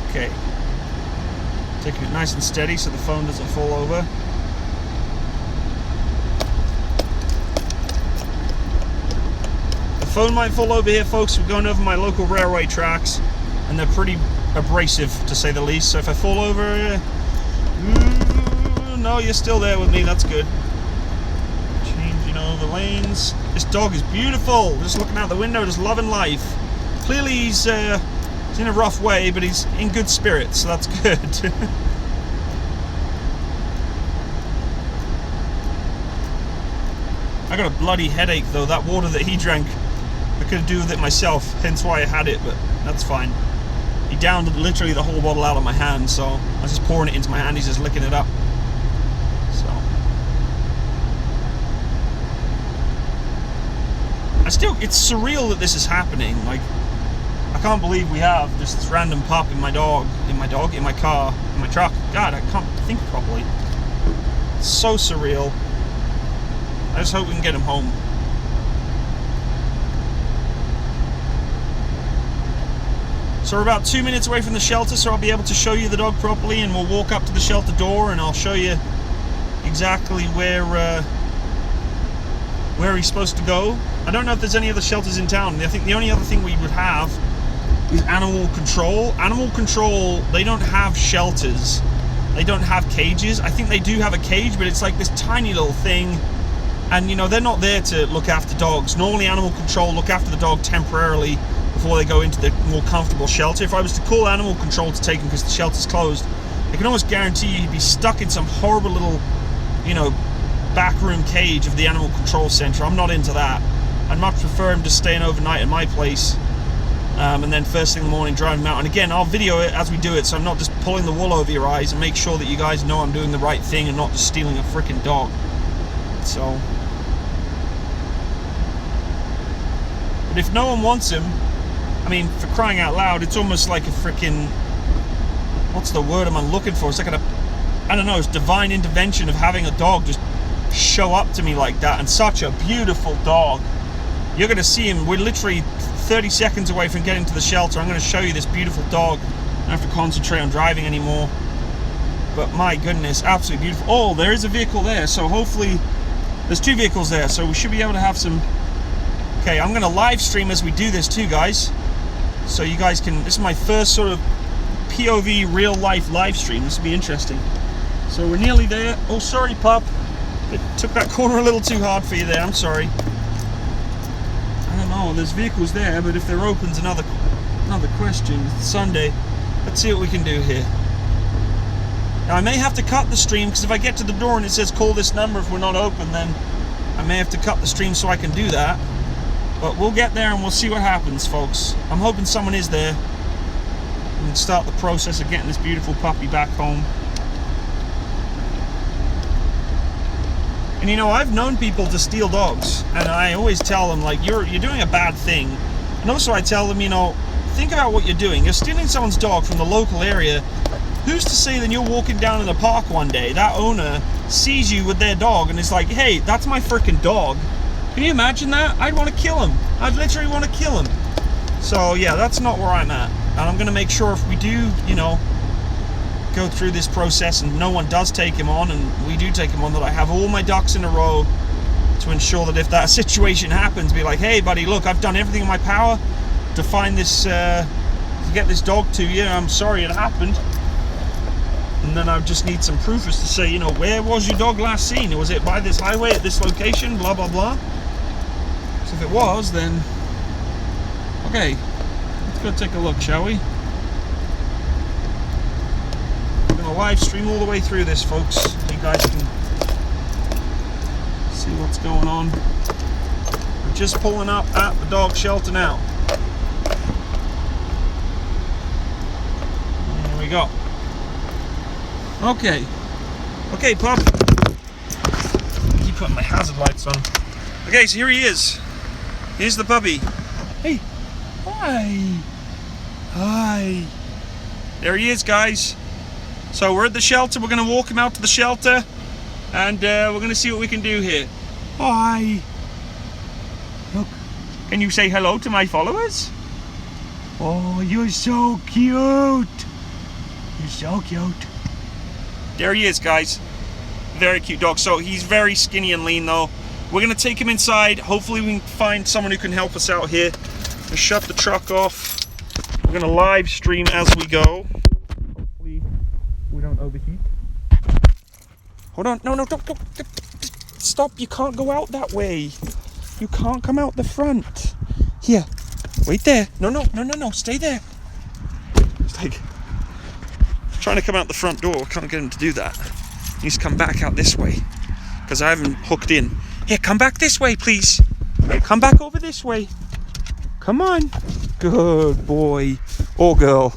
Okay. Taking it nice and steady so the phone doesn't fall over. The phone might fall over here, folks. We're going over my local railway tracks, and they're pretty abrasive, to say the least. So if I fall over... no, you're still there with me, that's good. Changing over lanes. This dog is beautiful. Just looking out the window, just loving life. Clearly he's in a rough way, but he's in good spirits, so that's good. I got a bloody headache though. That water that he drank, I could do with it myself, hence why I had it, but that's fine. He downed literally the whole bottle out of my hand, so I was just pouring it into my hand, he's just licking it up. It's surreal that this is happening. Like, I can't believe we have just this random pup in my car, in my truck. God, I can't think properly. It's so surreal. I just hope we can get him home. So we're about 2 minutes away from the shelter, so I'll be able to show you the dog properly, and we'll walk up to the shelter door and I'll show you exactly where he's supposed to go. I don't know if there's any other shelters in town. I think the only other thing we would have is animal control. Animal control, they don't have shelters. They don't have cages. I think they do have a cage, but it's like this tiny little thing. And, you know, they're not there to look after dogs. Normally, animal control look after the dog temporarily before they go into the more comfortable shelter. If I was to call animal control to take him because the shelter's closed, I can almost guarantee you he'd be stuck in some horrible little, you know, backroom cage of the animal control center. I'm not into that. I'd much prefer him just staying overnight at my place, and then first thing in the morning drive him out. And again, I'll video it as we do it, so I'm not just pulling the wool over your eyes, and make sure that you guys know I'm doing the right thing and not just stealing a freaking dog. So, but if no one wants him, I mean, for crying out loud, it's almost like a freaking, what's the word I'm looking for? It's like I don't know, it's divine intervention of having a dog just show up to me like that. And such a beautiful dog. You're going to see him. We're literally 30 seconds away from getting to the shelter. I'm going to show you this beautiful dog. I don't have to concentrate on driving anymore. But my goodness, absolutely beautiful. Oh, there is a vehicle there, so hopefully there's two vehicles there, so we should be able to have some. Okay, I'm going to live stream as we do this too, guys, so you guys can, this is my first sort of POV real life live stream. This will be interesting. So we're nearly there. Oh, sorry, pup. It took that corner a little too hard for you there. I'm sorry. I don't know. There's vehicles there, but if they're open's another question. It's Sunday. Let's see what we can do here. Now I may have to cut the stream, because if I get to the door and it says call this number if we're not open, then I may have to cut the stream so I can do that. But we'll get there and we'll see what happens, folks. I'm hoping someone is there and start the process of getting this beautiful puppy back home. And you know, I've known people to steal dogs, and I always tell them, like, you're doing a bad thing. And also I tell them, you know, think about what you're doing. You're stealing someone's dog from the local area. Who's to say that you're walking down in the park one day, that owner sees you with their dog and is like, hey, that's my freaking dog. Can you imagine that? I'd want to kill him. I'd literally want to kill him. So yeah, that's not where I'm at. And I'm going to make sure if we do, you know, go through this process and no one does take him on, and we do take him on, that I have all my ducks in a row to ensure that if that situation happens, be like, hey buddy, look, I've done everything in my power to find this, to get this dog to you. I'm sorry it happened. And then I just need some proof as to say, you know, where was your dog last seen? Was it by this highway at this location? Blah, blah, blah. So if it was, then... Okay, let's go take a look, shall we? We're going to live stream all the way through this, folks. You guys can see what's going on. We're just pulling up at the dog shelter now. There we go. Okay. Okay, pup. Keep putting my hazard lights on. Okay, so here he is. Here's the puppy. Hey. Hi. Hi. There he is, guys. So we're at the shelter. We're going to walk him out to the shelter. And we're going to see what we can do here. Hi. Look. Can you say hello to my followers? Oh, you're so cute. You're so cute. There he is, guys. Very cute dog. So he's very skinny and lean, though. We're going to take him inside. Hopefully we can find someone who can help us out here. Just shut the truck off. We're going to live stream as we go. Hopefully we don't overheat. Hold on. No, don't. Stop. You can't go out that way. You can't come out the front. Here. Wait there. No. Stay there. It's like... trying to come out the front door. I can't get him to do that. He needs to come back out this way because I haven't hooked in. Here, come back this way, please. Come back over this way. Come on. Good boy or girl.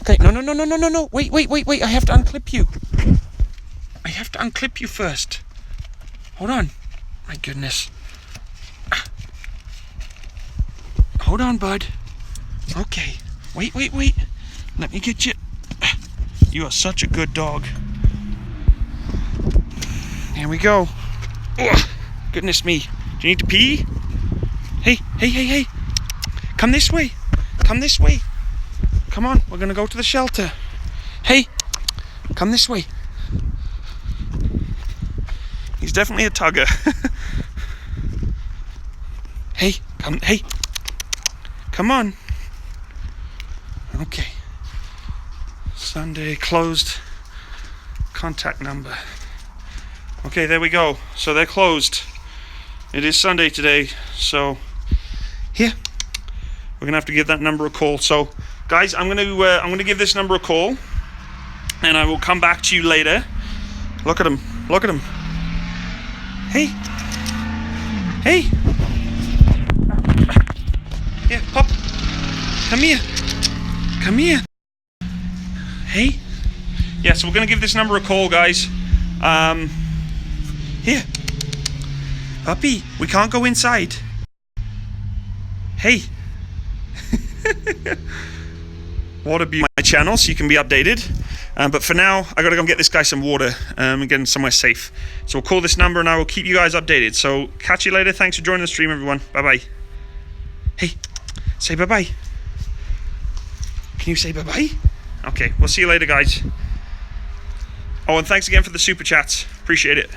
Okay, no. Wait. I have to unclip you. I have to unclip you first. Hold on. My goodness. Hold on, bud. Okay. Wait. Let me get you. You are such a good dog. Here we go. Ugh, goodness me. Do you need to pee? Hey. Come this way. Come on, we're going to go to the shelter. Hey, come this way. He's definitely a tugger. Hey. Come on. Okay. Sunday closed. Contact number. Okay, there we go. So they're closed. It is Sunday today, so here we're gonna have to give that number a call. So, guys, I'm gonna give this number a call, and I will come back to you later. Look at him. Hey. Here, pup. Come here. Hey. Yeah, so we're going to give this number a call, guys. Here. Puppy, we can't go inside. Hey. Water be my channel so you can be updated. But for now, I got to go and get this guy some water and get him somewhere safe. So we'll call this number and I will keep you guys updated. So catch you later. Thanks for joining the stream, everyone. Bye-bye. Hey, say bye-bye. Can you say bye-bye? Okay, we'll see you later, guys. Oh, and thanks again for the super chats. Appreciate it.